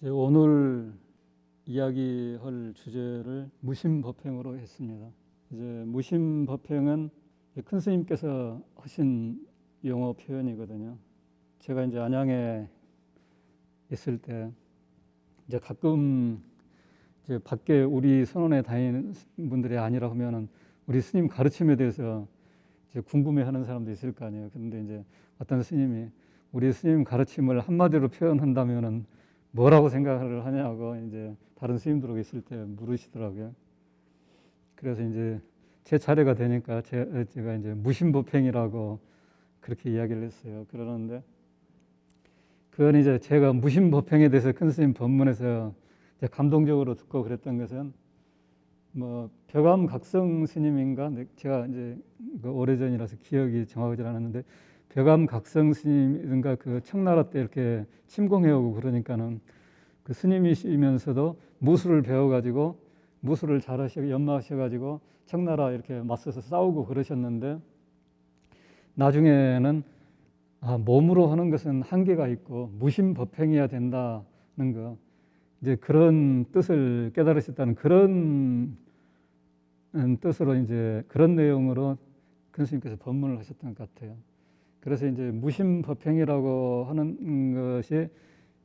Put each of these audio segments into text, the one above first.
이제 오늘 이야기할 주제를 무심법행으로 했습니다. 이제 무심법행은 큰 스님께서 하신 영어 표현이거든요. 제가 이제 안양에 있을 때 이제 가끔 이제 밖에 우리 선원에 다니는 분들이 아니라 하면은 우리 스님 가르침에 대해서 이제 궁금해하는 사람도 있을 거 아니에요. 그런데 이제 어떤 스님이 우리 스님 가르침을 한마디로 표현한다면은 뭐라고 생각을 하냐고 이제 다른 스님들하고 있을 때 물으시더라고요. 그래서 이제 제 차례가 되니까 제가 이제 무심법행이라고 그렇게 이야기를 했어요. 그러는데 그건 이제 제가 무심법행에 대해서 큰 스님 법문에서 이제 감동적으로 듣고 그랬던 것은 뭐 벼감각성 스님인가 제가 이제 오래전이라서 기억이 정확하지 않았는데 벼감각성 스님인가 그 청나라 때 이렇게 침공해오고 그러니까는 그 스님이시면서도 무술을 배워가지고 무술을 잘하시고 연마하셔가지고 청나라 이렇게 맞서서 싸우고 그러셨는데 나중에는 몸으로 하는 것은 한계가 있고 무심법행해야 된다는 거 이제 그런 뜻을 깨달으셨다는 그런 뜻으로 이제 그런 내용으로 큰 스님께서 법문을 하셨던 것 같아요. 그래서 이제 무심법행이라고 하는 것이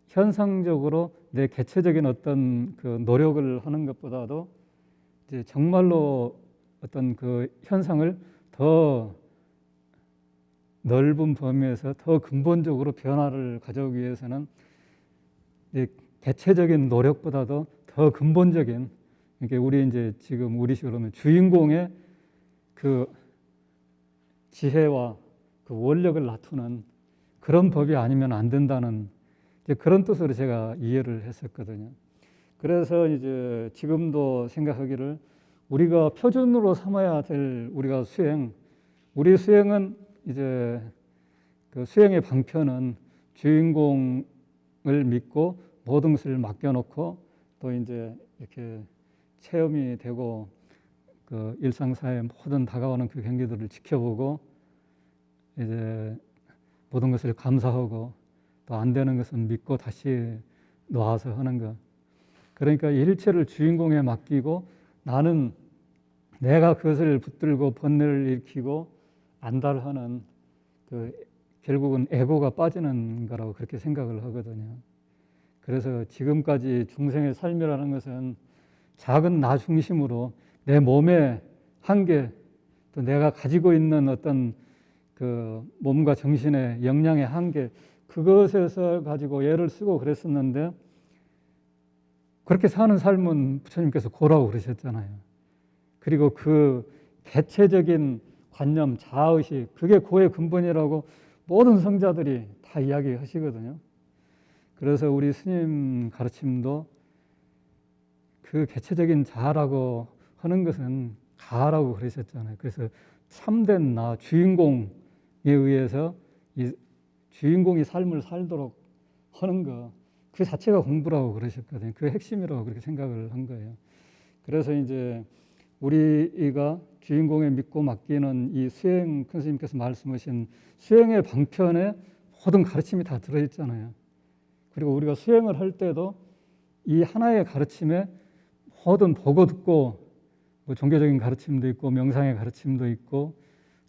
현상적으로 내 개체적인 어떤 그 노력을 하는 것보다도 이제 정말로 어떤 그 현상을 더 넓은 범위에서 더 근본적으로 변화를 가져오기 위해서는 개체적인 노력보다도 더 근본적인 이게 우리 이제 지금 우리식으로 하면 주인공의 그 지혜와 그 원력을 낮추는 그런 법이 아니면 안 된다는 이제 그런 뜻으로 제가 이해를 했었거든요. 그래서 이제 지금도 생각하기를 우리가 표준으로 삼아야 될 우리가 우리 수행은 이제 그 수행의 방편은 주인공을 믿고 모든 것을 맡겨놓고 또 이제 이렇게 체험이 되고 그 일상사회 모든 다가오는 그 경계들을 지켜보고 이제 모든 것을 감사하고 또 안 되는 것은 믿고 다시 놓아서 하는 것. 그러니까 일체를 주인공에 맡기고 나는 내가 그것을 붙들고 번뇌를 일으키고 안달하는 그 결국은 에고가 빠지는 거라고 그렇게 생각을 하거든요. 그래서 지금까지 중생의 삶이라는 것은 작은 나 중심으로 내 몸의 한계 또 내가 가지고 있는 어떤 그 몸과 정신의 역량의 한계 그것에서 가지고 예를 쓰고 그랬었는데 그렇게 사는 삶은 부처님께서 고라고 그러셨잖아요. 그리고 그 개체적인 관념, 자아의식 그게 고의 근본이라고 모든 성자들이 다 이야기하시거든요. 그래서 우리 스님 가르침도 그 개체적인 자아라고 하는 것은 가라고 그러셨잖아요. 그래서 참된 나, 주인공에 의해서 이 주인공이 삶을 살도록 하는 것, 그 자체가 공부라고 그러셨거든요. 그 핵심이라고 그렇게 생각을 한 거예요. 그래서 이제 우리가 주인공에 믿고 맡기는 이 수행, 큰 스님께서 말씀하신 수행의 방편에 모든 가르침이 다 들어있잖아요. 그리고 우리가 수행을 할 때도 이 하나의 가르침에 모든 보고 듣고 뭐 종교적인 가르침도 있고 명상의 가르침도 있고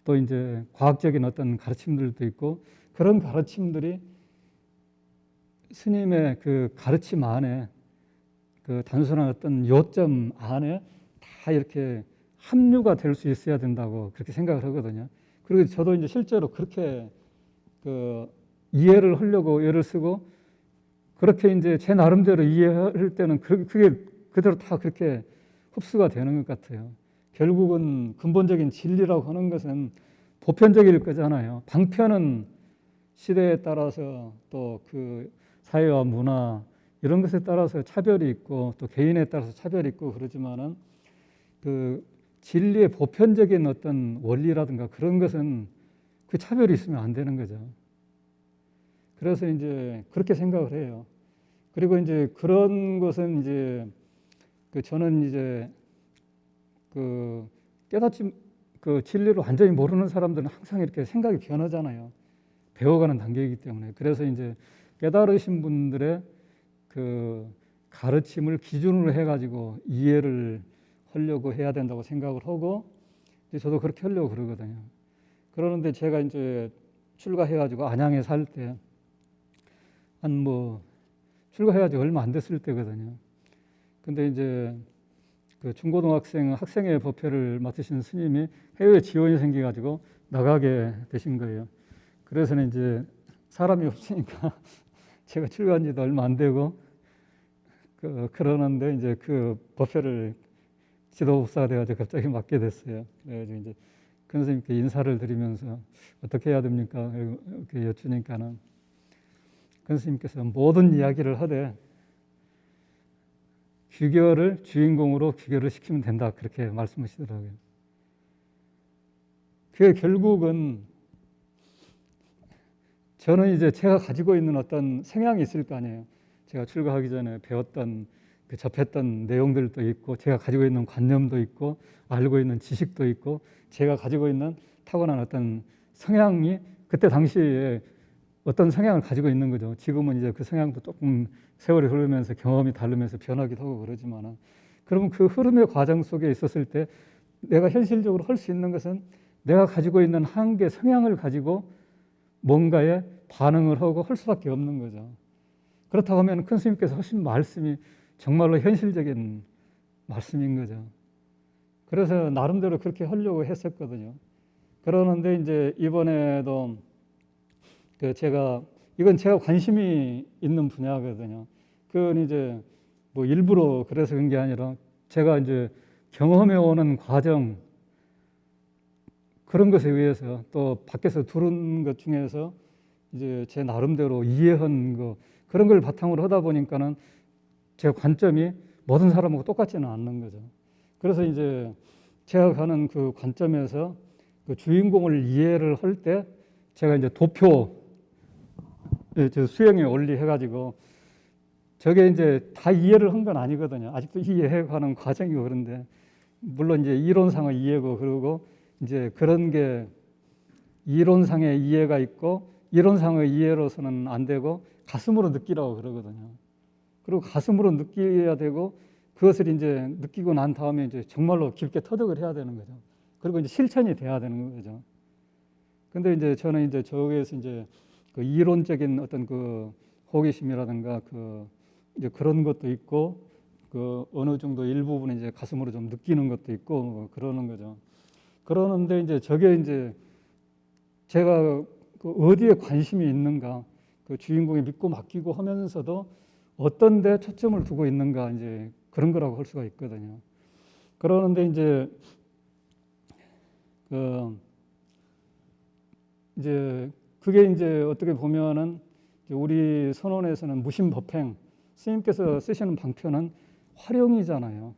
또 이제 과학적인 어떤 가르침들도 있고 그런 가르침들이 스님의 그 가르침 안에 그 단순한 어떤 요점 안에 다 이렇게 합류가 될 수 있어야 된다고 그렇게 생각을 하거든요. 그리고 저도 이제 실제로 그렇게 그 이해를 하려고 애를 쓰고 그렇게 이제 제 나름대로 이해할 때는 그게 그대로 다 그렇게 흡수가 되는 것 같아요. 결국은 근본적인 진리라고 하는 것은 보편적일 거잖아요. 방편은 시대에 따라서 또 그 사회와 문화 이런 것에 따라서 차별이 있고 또 개인에 따라서 차별이 있고 그러지만은 그 진리의 보편적인 어떤 원리라든가 그런 것은 그 차별이 있으면 안 되는 거죠. 그래서 이제 그렇게 생각을 해요. 그리고 이제 그런 것은 이제 그 저는 이제 그 깨닫지 그 진리를 완전히 모르는 사람들은 항상 이렇게 생각이 변하잖아요. 배워가는 단계이기 때문에. 그래서 이제 깨달으신 분들의 그 그 가르침을 기준으로 해가지고 이해를 하려고 해야 된다고 생각을 하고 이제 저도 그렇게 하려고 그러거든요. 그러는데 제가 이제 출가해가지고 안양에 살 때 한 뭐 출가해가지고 얼마 안 됐을 때거든요. 근데 이제 그 중고등학생 학생회 법회를 맡으신 스님이 해외 지원이 생겨가지고 나가게 되신 거예요. 그래서는 이제 사람이 없으니까 제가 출가한 지도 얼마 안 되고 그러는데 이제 그 법회를 지도법사가 돼가지고 갑자기 맡게 됐어요. 그래가지고 이제 큰 스님께 인사를 드리면서 어떻게 해야 됩니까? 이렇게 여쭈니까는 큰 스님께서 모든 이야기를 하되 귀결을 주인공으로 귀결을 시키면 된다 그렇게 말씀하시더라고요. 그게 결국은 저는 이제 제가 가지고 있는 어떤 성향이 있을 거 아니에요. 제가 출가하기 전에 배웠던 접했던 내용들도 있고 제가 가지고 있는 관념도 있고 알고 있는 지식도 있고 제가 가지고 있는 타고난 어떤 성향이 그때 당시에 어떤 성향을 가지고 있는 거죠. 지금은 이제 그 성향도 조금 세월이 흐르면서 경험이 다르면서 변하기도 하고 그러지만 그러면 그 흐름의 과정 속에 있었을 때 내가 현실적으로 할 수 있는 것은 내가 가지고 있는 한계 성향을 가지고 뭔가에 반응을 하고 할 수밖에 없는 거죠. 그렇다고 하면 큰 스님께서 하신 말씀이 정말로 현실적인 말씀인 거죠. 그래서 나름대로 그렇게 하려고 했었거든요. 그러는데 이제 이번에도 이건 제가 관심이 있는 분야거든요. 그건 이제 뭐 일부러 그래서 그런 게 아니라 제가 이제 경험해 오는 과정 그런 것에 의해서 또 밖에서 들은 것 중에서 이제 제 나름대로 이해한 거 그런 걸 바탕으로 하다 보니까는 제 관점이 모든 사람하고 똑같지는 않는 거죠. 그래서 이제 제가 가는 그 관점에서 그 주인공을 이해를 할 때 제가 이제 도표 수행에 원리 해가지고 저게 이제 다 이해를 한 건 아니거든요. 아직도 이해해가는 과정이고 그런데 물론 이제 이론상의 이해고 그러고 이제 그런 게 이론상의 이해가 있고 이론상의 이해로서는 안 되고 가슴으로 느끼라고 그러거든요. 그리고 가슴으로 느껴야 되고 그것을 이제 느끼고 난 다음에 이제 정말로 깊게 터득을 해야 되는 거죠. 그리고 이제 실천이 돼야 되는 거죠. 근데 이제 저는 이제 저기에서 이제 그 이론적인 어떤 그 호기심이라든가 이제 그런 것도 있고 그 어느 정도 일부분 이제 가슴으로 좀 느끼는 것도 있고 뭐 그러는 거죠. 그러는데 이제 저게 이제 제가 그 어디에 관심이 있는가 그 주인공에 믿고 맡기고 하면서도 어떤 데 초점을 두고 있는가 이제 그런 거라고 할 수가 있거든요. 그러는데 이제 이제 그게 이제 어떻게 보면은 우리 선원에서는 무심법행 스님께서 쓰시는 방편은 활용이잖아요.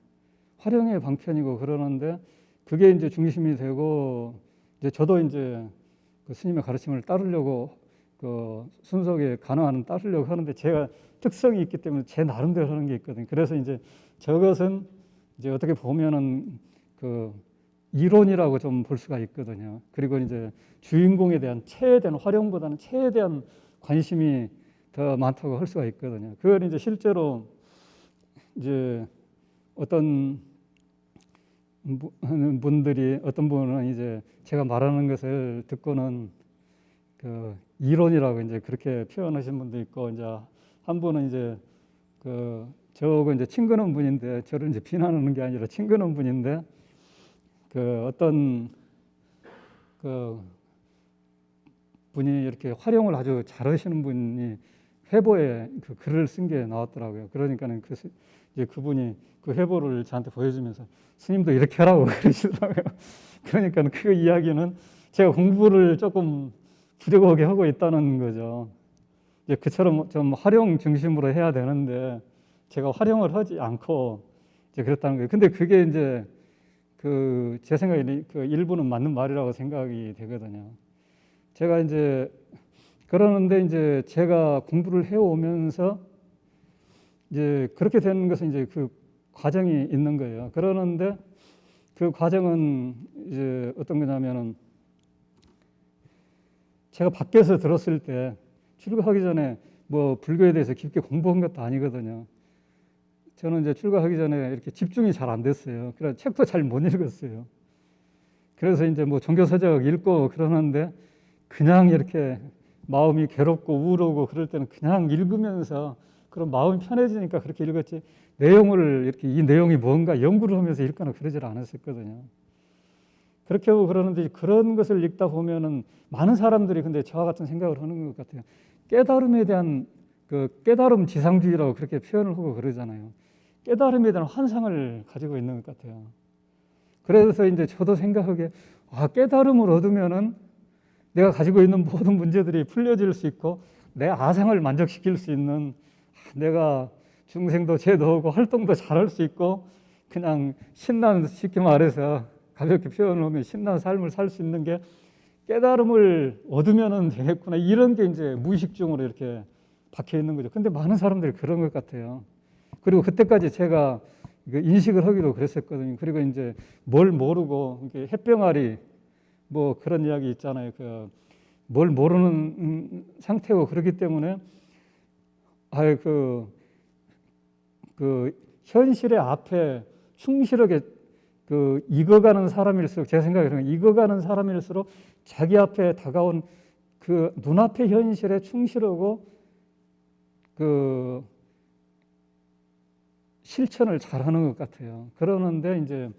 활용의 방편이고 그러는데 그게 이제 중심이 되고 이제 저도 이제 그 스님의 가르침을 따르려고 그 순서에 가능한 따르려고 하는데 제가 특성이 있기 때문에 제 나름대로 하는 게 있거든요. 그래서 이제 저것은 이제 어떻게 보면은 그 이론이라고 좀 볼 수가 있거든요. 그리고 이제 주인공에 대한 체에 대한 활용보다는 체에 대한 관심이 더 많다고 할 수가 있거든요. 그걸 이제 실제로 이제 어떤 분들이 어떤 분은 이제 제가 말하는 것을 듣고는 그 이론이라고 이제 그렇게 표현하신 분도 있고 이제 한 분은 이제 저하고 이제 친근한 분인데 저를 이제 비난하는 게 아니라 친근한 분인데 어떤 분이 이렇게 활용을 아주 잘하시는 분이 회보에 그 글을 쓴 게 나왔더라고요. 그러니까는 이제 그분이 그 회보를 저한테 보여주면서 스님도 이렇게 하라고 그러시더라고요. 그러니까 그 이야기는 제가 공부를 조금 부족하게 하고 있다는 거죠. 이제 그처럼 좀 활용 중심으로 해야 되는데 제가 활용을 하지 않고 이제 그랬다는 거예요. 근데 그게 이제 제 생각에 그 일부는 맞는 말이라고 생각이 되거든요. 제가 이제 그러는데 이제 제가 공부를 해오면서 이제 그렇게 되는 것은 이제 그 과정이 있는 거예요. 그러는데 그 과정은 이제 어떤 거냐면은 제가 밖에서 들었을 때 출국하기 전에 뭐 불교에 대해서 깊게 공부한 것도 아니거든요. 저는 이제 출가하기 전에 이렇게 집중이 잘 안 됐어요. 그래서 책도 잘 못 읽었어요. 그래서 이제 뭐 종교서적 읽고 그러는데 그냥 이렇게 마음이 괴롭고 우울하고 그럴 때는 그냥 읽으면서 그런 마음이 편해지니까 그렇게 읽었지, 내용을 이렇게 이 내용이 뭔가 연구를 하면서 읽거나 그러질 않았었거든요. 그렇게 하고 그러는데 그런 것을 읽다 보면은 많은 사람들이 근데 저와 같은 생각을 하는 것 같아요. 깨달음에 대한 그 깨달음 지상주의라고 그렇게 표현을 하고 그러잖아요. 깨달음에 대한 환상을 가지고 있는 것 같아요. 그래서 이제 저도 생각하기에 깨달음을 얻으면은 내가 가지고 있는 모든 문제들이 풀려질 수 있고 내 아상을 만족시킬 수 있는, 내가 중생도 제도하고 활동도 잘할 수 있고 그냥 신나는, 쉽게 말해서 가볍게 표현하면 신나는 삶을 살 수 있는 게 깨달음을 얻으면 되겠구나, 이런 게 이제 무의식중으로 이렇게 박혀 있는 거죠. 근데 많은 사람들이 그런 것 같아요. 그리고 그때까지 제가 인식을 하기도 그랬었거든요. 그리고 이제 뭘 모르고 햇병아리 뭐 그런 이야기 있잖아요. 뭘 모르는 상태고 그렇기 때문에 그 현실의 앞에 충실하게 익어가는 사람일수록, 제 생각에는 익어가는 사람일수록 자기 앞에 다가온 그 눈앞의 현실에 충실하고 그 실천을 잘하는 것 같아요. 그러는데 이제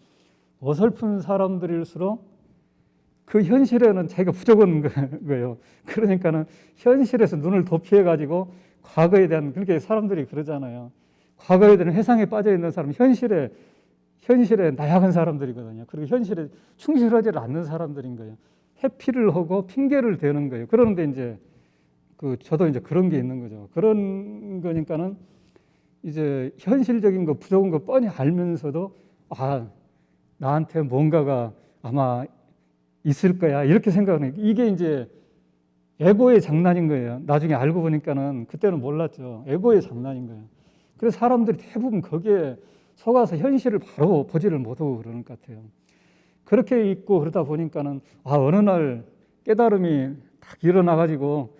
어설픈 사람들일수록 그 현실에는 자기가 부족한 거예요. 그러니까는 현실에서 눈을 도피해 가지고 과거에 대한, 그렇게 사람들이 그러잖아요. 과거에 대한 회상에 빠져 있는 사람은 현실에 나약한 사람들이거든요. 그리고 현실에 충실하지 않는 사람들인 거예요. 회피를 하고 핑계를 대는 거예요. 그러는데 이제 저도 이제 그런 게 있는 거죠. 그런 거니까는 이제 현실적인 거, 부족한 거 뻔히 알면서도 나한테 뭔가가 아마 있을 거야, 이렇게 생각하는, 이게 이제 에고의 장난인 거예요. 나중에 알고 보니까는, 그때는 몰랐죠. 에고의 장난인 거예요. 그래서 사람들이 대부분 거기에 속아서 현실을 바로 보지를 못하고 그러는 것 같아요. 그렇게 있고 그러다 보니까는 어느 날 깨달음이 딱 일어나가지고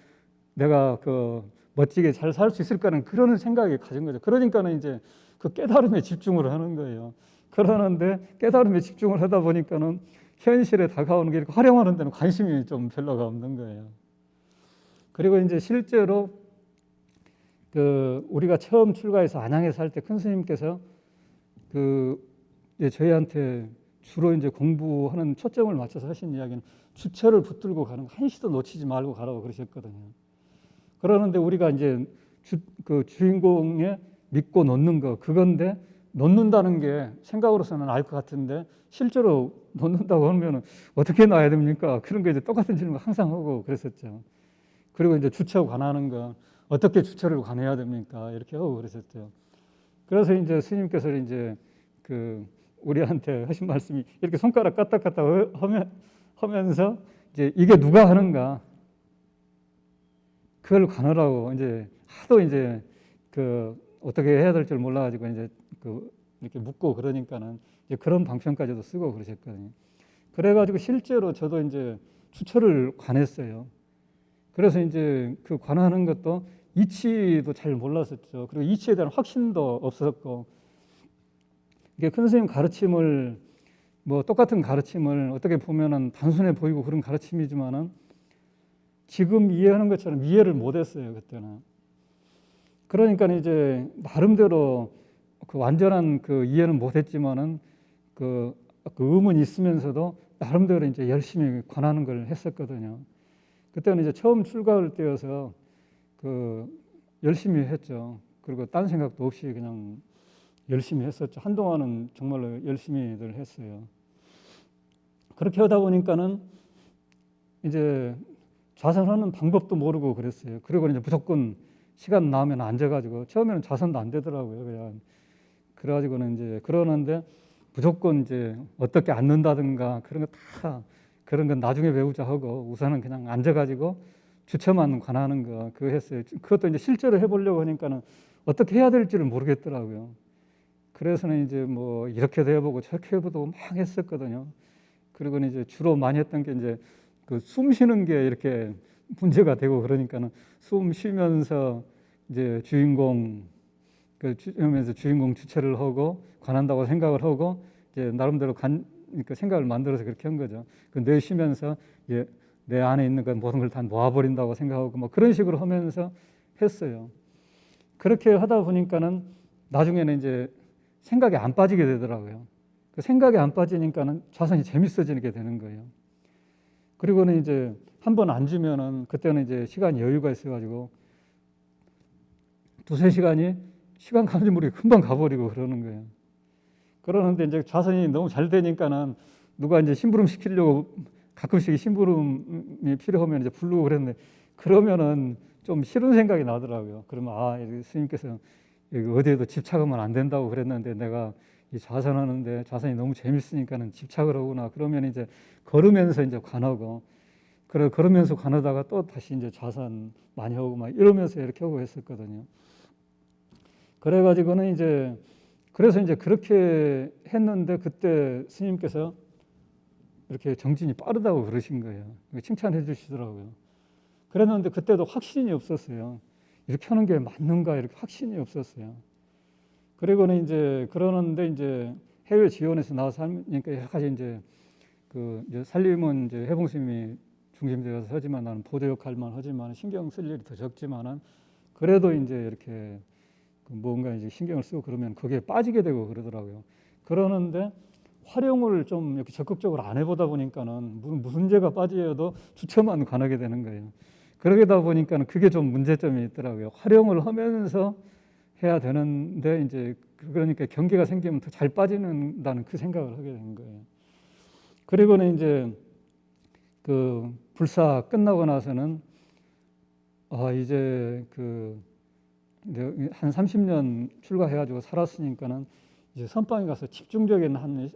내가 멋지게 잘 살 수 있을까는 그런 생각이 가진 거죠. 그러니까는 이제 그 깨달음에 집중을 하는 거예요. 그러는데 깨달음에 집중을 하다 보니까는 현실에 다가오는 게 이렇게 활용하는 데는 관심이 좀 별로가 없는 거예요. 그리고 이제 실제로 우리가 처음 출가해서 안양에 살 때 큰 스님께서 저희한테 주로 이제 공부하는 초점을 맞춰서 하신 이야기는 주처를 붙들고 가는 거, 한시도 놓치지 말고 가라고 그러셨거든요. 그러는데 우리가 이제 주인공에 믿고 놓는 거, 그건데 놓는다는 게 생각으로서는 알 것 같은데 실제로 놓는다고 하면 어떻게 놔야 됩니까? 그런 거 이제 똑같은 질문 항상 하고 그랬었죠. 그리고 이제 주처 관하는 거, 어떻게 주처를 관해야 됩니까? 이렇게 하고 그랬었죠. 그래서 이제 스님께서 이제 우리한테 하신 말씀이 이렇게 손가락 까딱까딱 하면서 이제 이게 누가 하는가, 그걸 관하라고, 이제 하도 이제 어떻게 해야 될 줄 몰라가지고 이제 이렇게 묻고 그러니까는 이제 그런 방편까지도 쓰고 그러셨거든요. 그래가지고 실제로 저도 이제 주처를 관했어요. 그래서 이제 관하는 것도 이치도 잘 몰랐었죠. 그리고 이치에 대한 확신도 없었고, 이게 큰 선생님 가르침을 뭐 똑같은 가르침을 어떻게 보면은 단순해 보이고 그런 가르침이지만은 지금 이해하는 것처럼 이해를 못했어요, 그때는. 그러니까 이제 나름대로 완전한 이해는 못했지만은 의문이 있으면서도 나름대로 이제 열심히 관하는 걸 했었거든요. 그때는 이제 처음 출가할 때여서 열심히 했죠. 그리고 딴 생각도 없이 그냥 열심히 했었죠. 한동안은 정말로 열심히들 했어요. 그렇게 하다 보니까는 이제 좌선하는 방법도 모르고 그랬어요. 그리고 이제 무조건 시간 나오면 앉아가지고, 처음에는 좌선도 안 되더라고요. 그냥 그래가지고는 이제 그러는데 무조건 이제 어떻게 앉는다든가 그런 거 다, 그런 건 나중에 배우자 하고 우선은 그냥 앉아가지고 주처만 관하는 거 그거 했어요. 그것도 이제 실제로 해보려고 하니까는 어떻게 해야 될지를 모르겠더라고요. 그래서는 이제 뭐 이렇게도 해보고 저렇게 해보고 막 했었거든요. 그리고 이제 주로 많이 했던 게 이제 숨 쉬는 게 이렇게 문제가 되고 그러니까는 숨 쉬면서 이제 주인공 하면서 주인공 주체를 하고 관한다고 생각을 하고 이제 나름대로 그러니까 생각을 만들어서 그렇게 한 거죠. 그 뇌 쉬면서 이제 내 안에 있는 건 모든 걸 다 놓아버린다고 생각하고 뭐 그런 식으로 하면서 했어요. 그렇게 하다 보니까는 나중에는 이제 생각이 안 빠지게 되더라고요. 그 생각이 안 빠지니까는 좌선이 재밌어지게 되는 거예요. 그리고는 이제 한 번 앉으면은 그때는 이제 시간이 여유가 있어가지고 두세 시간이 시간 가는지 모르게 금방 가버리고 그러는 거예요. 그러는데 이제 좌선이 너무 잘 되니까는 누가 이제 심부름 시키려고 가끔씩 심부름이 필요하면 이제 부르고 그랬는데 그러면은 좀 싫은 생각이 나더라고요. 그러면 스님께서 여기 어디에도 집착하면 안 된다고 그랬는데 내가 이 좌선하는데 좌선이 너무 재밌으니까는 집착을 하구나. 그러면 이제 걸으면서 이제 관하고 걸으면서 관하다가 또 다시 이제 좌선 많이 하고 막 이러면서 이렇게 하고 했었거든요. 그래가지고는 이제 그래서 이제 그렇게 했는데 그때 스님께서 이렇게 정진이 빠르다고 그러신 거예요. 칭찬해 주시더라고요. 그랬는데 그때도 확신이 없었어요. 이렇게 하는 게 맞는가 이렇게 확신이 없었어요. 그리고는 이제 그러는데 이제 해외 지원에서 나와서 하니까 여러 가지 이제 이제 살림은 이제 해봉 스님이 중심되어서 하지만 나는 보조 역할만 하지만 신경 쓸 일이 더 적지만은 그래도 이제 이렇게 뭔가 이제 신경을 쓰고 그러면 거기에 빠지게 되고 그러더라고요. 그러는데 활용을 좀 이렇게 적극적으로 안 해보다 보니까는 무슨 죄가 빠지어도 주체만 관하게 되는 거예요. 그러다 보니까는 그게 좀 문제점이 있더라고요. 활용을 하면서 해야 되는데 이제 그러니까 경계가 생기면 더 잘 빠지는다는 그 생각을 하게 된 거예요. 그리고는 이제 그 불사 끝나고 나서는 이제 한 30년 출가해가지고 살았으니까는 이제 선방에 가서 집중적인 한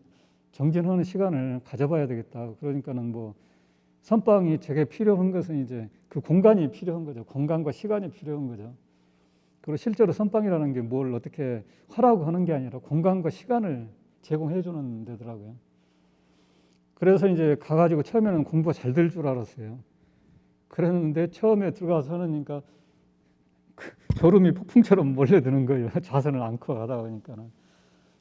정진하는 시간을 가져봐야 되겠다. 그러니까는 뭐 선방이 제게 필요한 것은 이제 그 공간이 필요한 거죠. 공간과 시간이 필요한 거죠. 그리고 실제로 선방이라는 게 뭘 어떻게 하라고 하는 게 아니라 공간과 시간을 제공해 주는 데더라고요. 그래서 이제 가가지고 처음에는 공부가 잘 될 줄 알았어요. 그랬는데 처음에 들어가서 하니까 졸음이 폭풍처럼 몰려드는 거예요. 좌선을 안고 가다 보니까는.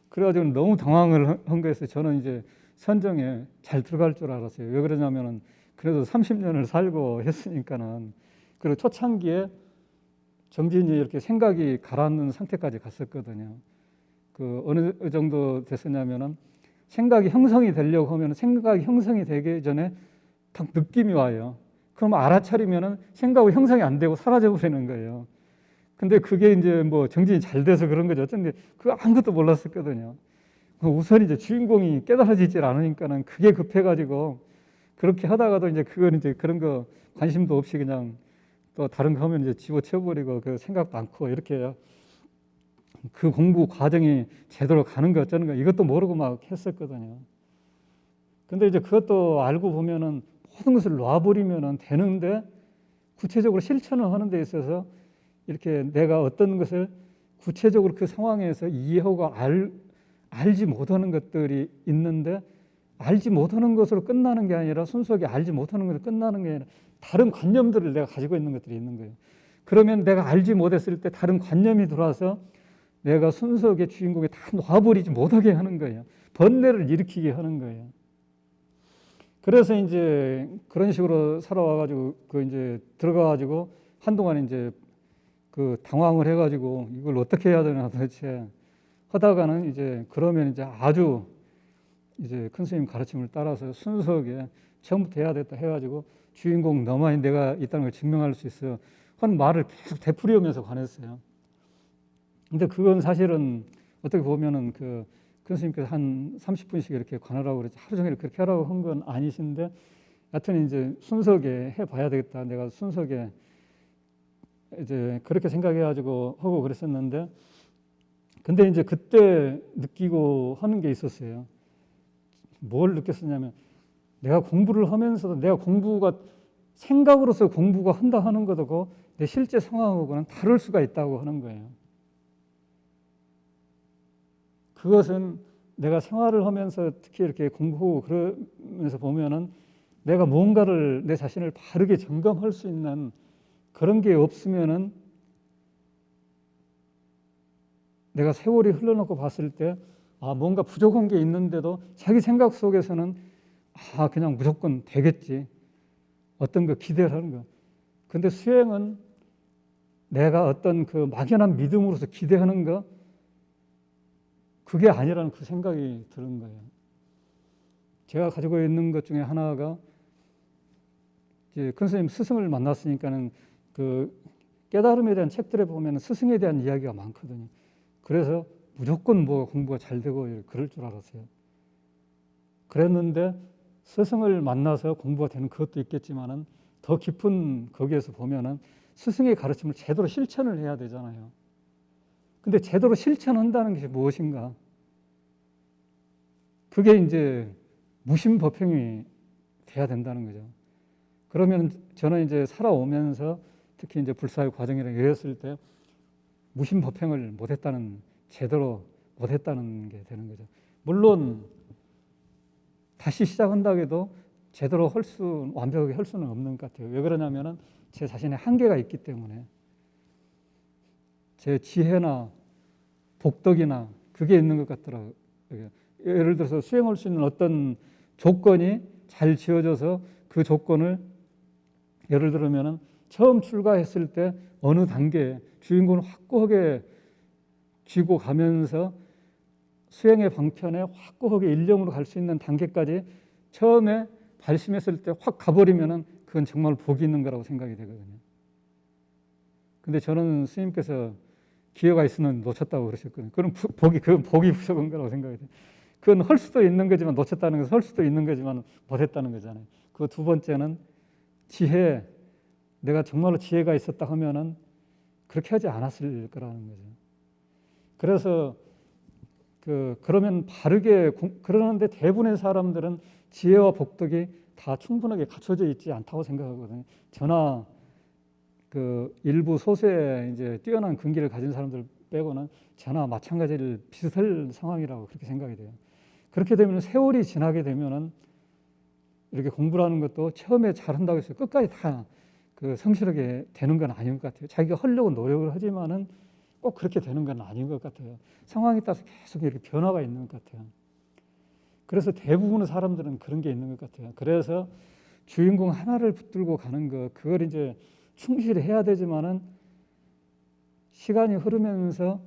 그래가지고 너무 당황을 한 거였어요. 저는 이제 선정에 잘 들어갈 줄 알았어요. 왜 그러냐면은 그래도 30년을 살고 했으니까는. 그리고 초창기에 정진이 이렇게 생각이 가라앉는 상태까지 갔었거든요. 어느 정도 됐었냐면은 생각이 형성이 되려고 하면 생각이 형성이 되기 전에 딱 느낌이 와요. 그럼 알아차리면은 생각이 형성이 안 되고 사라져 버리는 거예요. 근데 그게 이제 뭐 정진이 잘 돼서 그런 거죠. 근데 그거 아무것도 몰랐었거든요. 우선 이제 주인공이 깨달아지질 않으니까는 그게 급해가지고 그렇게 하다가도 이제 그건 이제 그런 거 관심도 없이 그냥 또 다른 거 하면 이제 집어치워버리고 그 생각도 않고 이렇게 그 공부 과정이 제대로 가는 거 어쩌는 거 이것도 모르고 막 했었거든요. 근데 이제 그것도 알고 보면은 모든 것을 놔버리면은 되는데 구체적으로 실천을 하는 데 있어서 이렇게 내가 어떤 것을 구체적으로 그 상황에서 이해하고 알지 못하는 것들이 있는데 알지 못하는 것으로 끝나는 게 아니라 순수하게 알지 못하는 것으로 끝나는 게 아니라 다른 관념들을 내가 가지고 있는 것들이 있는 거예요. 그러면 내가 알지 못했을 때 다른 관념이 들어와서 내가 순수하게 주인공에 다 놔버리지 못하게 하는 거예요. 번뇌를 일으키게 하는 거예요. 그래서 이제 그런 식으로 살아와가지고 이제 들어가가지고 한동안 이제 당황을 해가지고 이걸 어떻게 해야 되나 도대체 하다가는 이제 그러면 이제 아주 이제 큰 스님 가르침을 따라서 순수하게 처음부터 해야 됐다 해가지고 주인공 너만이 내가 있다는 걸 증명할 수 있어 하는 말을 계속 되풀이하면서 관했어요. 근데 그건 사실은 어떻게 보면은 큰 스님께서 한 30분씩 이렇게 관하라고 그랬지 하루 종일 그렇게 하라고 한 건 아니신데 여튼 이제 순수하게 해봐야 되겠다. 내가 순수하게 이제 그렇게 생각해가지고 하고 그랬었는데 근데 이제 그때 느끼고 하는 게 있었어요. 뭘 느꼈었냐면 내가 공부를 하면서도 내가 공부가 생각으로서 공부가 한다 하는 것하고 내 실제 상황하고는 다를 수가 있다고 하는 거예요. 그것은 내가 생활을 하면서 특히 이렇게 공부하고 그러면서 보면은 내가 뭔가를 내 자신을 바르게 점검할 수 있는 그런 게 없으면은 내가 세월이 흘러놓고 봤을 때 뭔가 부족한 게 있는데도 자기 생각 속에서는 그냥 무조건 되겠지. 어떤 거 기대를 하는 거. 근데 수행은 내가 어떤 그 막연한 믿음으로서 기대하는 거, 그게 아니라는 그 생각이 드는 거예요. 제가 가지고 있는 것 중에 하나가 이제 큰 스님 스승을 만났으니까는 그 깨달음에 대한 책들에 보면 스승에 대한 이야기가 많거든요. 그래서 무조건 뭐 공부가 잘 되고 그럴 줄 알았어요. 그랬는데 스승을 만나서 공부가 되는 그것도 있겠지만은 더 깊은 거기에서 보면은 스승의 가르침을 제대로 실천을 해야 되잖아요. 근데 제대로 실천한다는 것이 무엇인가? 그게 이제 무심법행이 돼야 된다는 거죠. 그러면 저는 이제 살아오면서 특히 이제 불사의 과정이라 이랬을 때 무심법행을 못했다는, 제대로 못했다는 게 되는 거죠. 물론 다시 시작한다고 해도 제대로 완벽하게 할 수는 없는 것 같아요. 왜 그러냐면은 제 자신의 한계가 있기 때문에, 제 지혜나 복덕이나 그게 있는 것 같더라고요. 예를 들어서 수행할 수 있는 어떤 조건이 잘 지어져서 그 조건을 예를 들면은 처음 출가했을 때 어느 단계에 주인공을 확고하게 쥐고 가면서 수행의 방편에 확고하게 일념으로 갈 수 있는 단계까지 처음에 발심했을 때 확 가버리면은 그건 정말 복이 있는 거라고 생각이 되거든요. 근데 저는 스님께서 기회가 있으면 놓쳤다고 그러셨거든요. 그건 복이 부족한 거라고 생각이 돼요. 그건 할 수도 있는 거지만 놓쳤다는 것은 할 수도 있는 거지만 못했다는 거잖아요. 그 두 번째는 지혜, 내가 정말로 지혜가 있었다 하면은 그렇게 하지 않았을 거라는 거죠. 그래서 그러면 바르게 그러는데 대부분의 사람들은 지혜와 복덕이 다 충분하게 갖춰져 있지 않다고 생각하거든요. 저나 그 일부 소수의 이제 뛰어난 근기를 가진 사람들 빼고는 저나 마찬가지로 비슷할 상황이라고 그렇게 생각이 돼요. 그렇게 되면 세월이 지나게 되면은 이렇게 공부라는 것도 처음에 잘한다고 해서 끝까지 다 그 성실하게 되는 건 아닌 것 같아요. 자기가 하려고 노력을 하지만은 꼭 그렇게 되는 건 아닌 것 같아요. 상황에 따라서 계속 이렇게 변화가 있는 것 같아요. 그래서 대부분의 사람들은 그런 게 있는 것 같아요. 그래서 주인공 하나를 붙들고 가는 거, 그걸 이제 충실히 해야 되지만은 시간이 흐르면서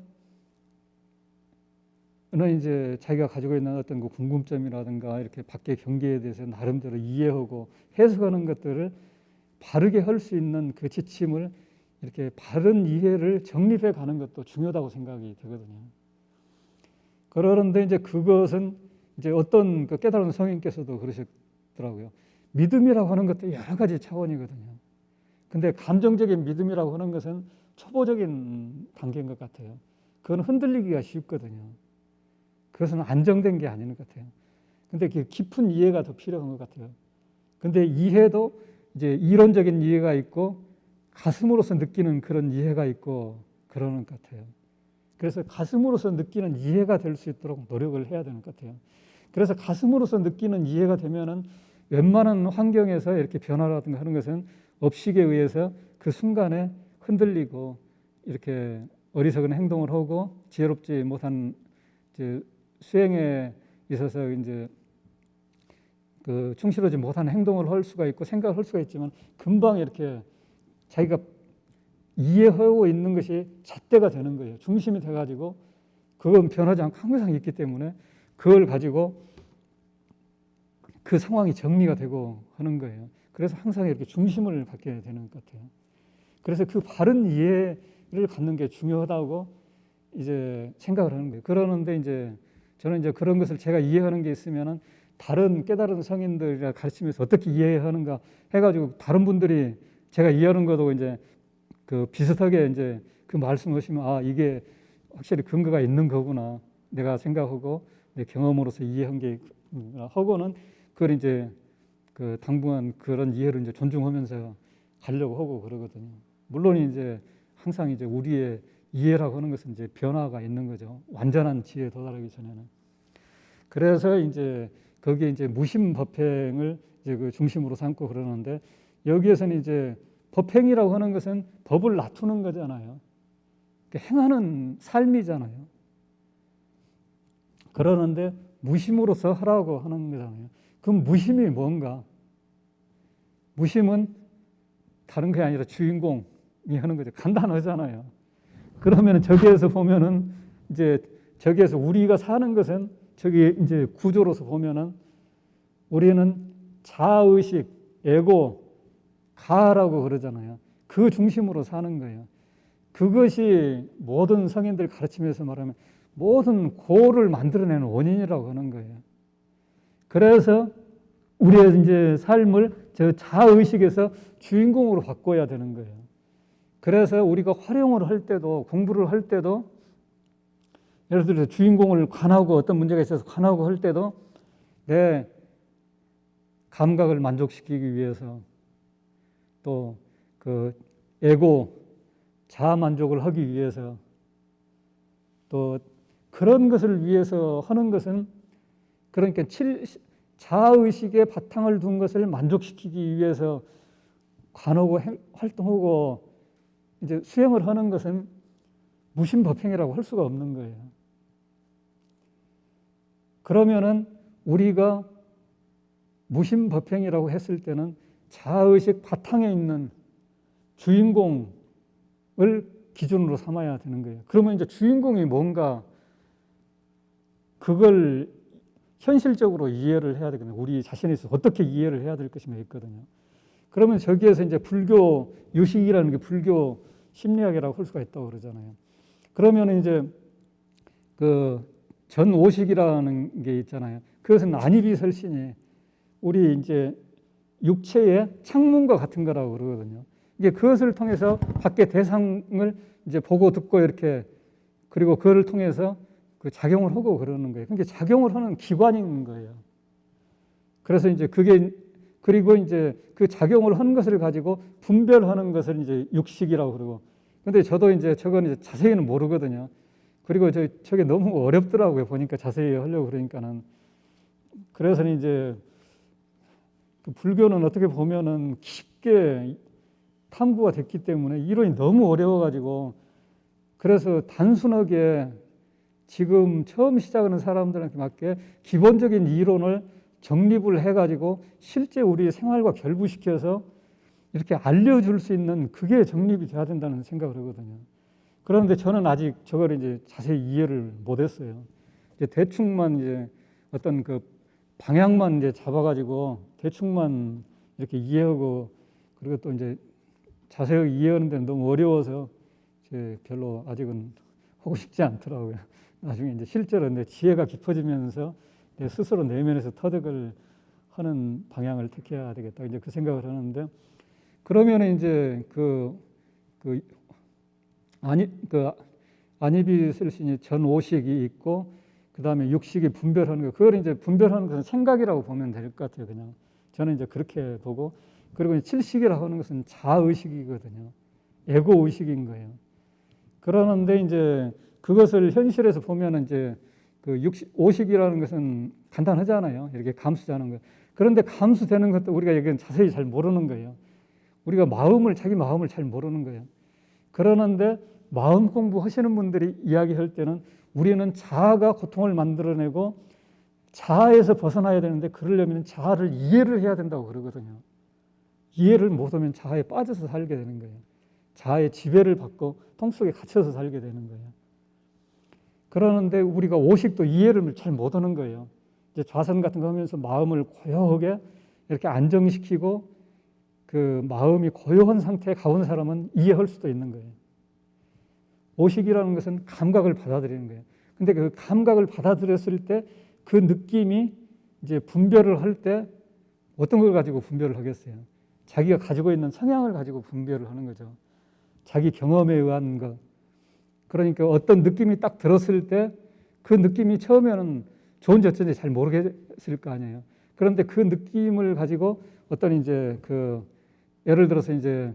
는 이제 자기가 가지고 있는 어떤 그 궁금점이라든가 이렇게 밖의 경계에 대해서 나름대로 이해하고 해석하는 것들을 바르게 할 수 있는 그 지침을 이렇게 바른 이해를 정립해 가는 것도 중요하다고 생각이 되거든요. 그러는데 이제 그것은 이제 어떤 그 깨달은 성인께서도 그러셨더라고요. 믿음이라고 하는 것도 여러 가지 차원이거든요. 근데 감정적인 믿음이라고 하는 것은 초보적인 단계인 것 같아요. 그건 흔들리기가 쉽거든요. 그것은 안정된 게 아닌 것 같아요. 근데 그 깊은 이해가 더 필요한 것 같아요. 근데 이해도 이제 이론적인 이해가 있고 가슴으로서 느끼는 그런 이해가 있고 그러는 것 같아요. 그래서 가슴으로서 느끼는 이해가 될 수 있도록 노력을 해야 되는 것 같아요. 그래서 가슴으로서 느끼는 이해가 되면은 웬만한 환경에서 이렇게 변화라든가 하는 것은 업식에 의해서 그 순간에 흔들리고 이렇게 어리석은 행동을 하고 지혜롭지 못한 이제 수행에 있어서 이제 그 충실하지 못한 행동을 할 수가 있고 생각을 할 수가 있지만 금방 이렇게 자기가 이해하고 있는 것이 잣대가 되는 거예요. 중심이 돼가지고 그건 변하지 않고 항상 있기 때문에 그걸 가지고 그 상황이 정리가 되고 하는 거예요. 그래서 항상 이렇게 중심을 갖게 되는 것 같아요. 그래서 그 바른 이해를 갖는 게 중요하다고 이제 생각을 하는 거예요. 그러는데 이제 저는 이제 그런 것을 제가 이해하는 게 있으면은 다른 깨달은 성인들이라 가르치면서 어떻게 이해하는가 해가지고 다른 분들이 제가 이해하는 것도 이제 그 비슷하게 이제 그 말씀하시면 이게 확실히 근거가 있는 거구나 내가 생각하고 내 경험으로서 이해한 게 하고는 그걸 이제 그 당분간 그런 이해를 이제 존중하면서 가려고 하고 그러거든요. 물론 이제 항상 이제 우리의 이해라고 하는 것은 이제 변화가 있는 거죠. 완전한 지혜에 도달하기 전에는. 그래서 이제 거기에 이제 무심법행을 이제 그 중심으로 삼고 그러는데 여기에서는 이제 법행이라고 하는 것은 법을 놔두는 거잖아요. 행하는 삶이잖아요. 그러는데 무심으로서 하라고 하는 거잖아요. 그럼 무심이 뭔가? 무심은 다른 게 아니라 주인공이 하는 거죠. 간단하잖아요. 그러면 저기에서 보면은 이제 저기에서 우리가 사는 것은 저기 이제 구조로서 보면은 우리는 자아의식, 에고, 가라고 그러잖아요. 그 중심으로 사는 거예요. 그것이 모든 성인들 가르침에서 말하면 모든 고를 만들어내는 원인이라고 하는 거예요. 그래서 우리의 이제 삶을 저 자아의식에서 주인공으로 바꿔야 되는 거예요. 그래서 우리가 활용을 할 때도, 공부를 할 때도, 예를 들어서 주인공을 관하고 어떤 문제가 있어서 관하고 할 때도 내 감각을 만족시키기 위해서 또 그 에고, 자아 만족을 하기 위해서 또 그런 것을 위해서 하는 것은 그러니까 자아의식의 바탕을 둔 것을 만족시키기 위해서 관하고 활동하고 이제 수행을 하는 것은 무심법행이라고 할 수가 없는 거예요. 그러면은 우리가 무심법행이라고 했을 때는 자아의식 바탕에 있는 주인공을 기준으로 삼아야 되는 거예요. 그러면 이제 주인공이 뭔가 그걸 현실적으로 이해를 해야 되거든요. 우리 자신에 있어서 어떻게 이해를 해야 될 것인가 있거든요. 그러면 저기에서 이제 불교 유식이라는 게 불교 심리학이라고 할 수가 있다고 그러잖아요. 그러면 이제 그 전오식이라는 게 있잖아요. 그것은 안이비설신이 우리 이제 육체의 창문과 같은 거라고 그러거든요. 이게 그것을 통해서 밖의 대상을 이제 보고 듣고 이렇게 그리고 그걸 통해서 그 작용을 하고 그러는 거예요. 그러니까 작용을 하는 기관인 거예요. 그래서 이제 그게 그리고 이제 그 작용을 하는 것을 가지고 분별하는 것을 이제 육식이라고 그러고. 근데 저도 이제 저건 이제 자세히는 모르거든요. 그리고 저게 너무 어렵더라고요. 보니까 자세히 하려고 그러니까는. 그래서 이제 그 불교는 어떻게 보면은 깊게 탐구가 됐기 때문에 이론이 너무 어려워가지고 그래서 단순하게 지금 처음 시작하는 사람들한테 맞게 기본적인 이론을 정립을 해가지고 실제 우리 생활과 결부시켜서 이렇게 알려줄 수 있는 그게 정립이 돼야 된다는 생각을 하거든요. 그런데 저는 아직 저걸 이제 자세히 이해를 못했어요. 이제 대충만 이제 어떤 그 방향만 이제 잡아가지고 대충만 이렇게 이해하고 그리고 또 이제 자세히 이해하는 데는 너무 어려워서 이제 별로 아직은 하고 싶지 않더라고요. 나중에 이제 실제로 내 지혜가 깊어지면서 내 스스로 내면에서 터득을 하는 방향을 택해야 되겠다. 이제 그 생각을 하는데 그러면 이제 안이비설신이 전오식이 있고 그 다음에 육식이 분별하는 거. 그걸 이제 분별하는 것은 생각이라고 보면 될 것 같아요. 그냥 저는 이제 그렇게 보고 그리고 칠식이라고 하는 것은 자의식이거든요. 에고 의식인 거예요. 그러는데 이제 그것을 현실에서 보면 이제 그 오식이라는 것은 간단하잖아요. 이렇게 감수자는 거. 그런데 감수되는 것도 우리가 여기는 자세히 잘 모르는 거예요. 우리가 자기 마음을 잘 모르는 거예요. 그러는데 마음 공부하시는 분들이 이야기할 때는 우리는 자아가 고통을 만들어내고 자아에서 벗어나야 되는데 그러려면 자아를 이해를 해야 된다고 그러거든요. 이해를 못하면 자아에 빠져서 살게 되는 거예요. 자아의 지배를 받고 통 속에 갇혀서 살게 되는 거예요. 그러는데 우리가 오식도 이해를 잘 못하는 거예요. 이제 좌선 같은 거 하면서 마음을 고요하게 이렇게 안정시키고 그 마음이 고요한 상태에 가온 사람은 이해할 수도 있는 거예요. 오식이라는 것은 감각을 받아들이는 거예요. 근데 그 감각을 받아들였을 때 그 느낌이 이제 분별을 할 때 어떤 걸 가지고 분별을 하겠어요? 자기가 가지고 있는 성향을 가지고 분별을 하는 거죠. 자기 경험에 의한 것. 그러니까 어떤 느낌이 딱 들었을 때 그 느낌이 처음에는 좋은지 어쩐지 잘 모르겠을 거 아니에요. 그런데 그 느낌을 가지고 어떤 이제 예를 들어서 이제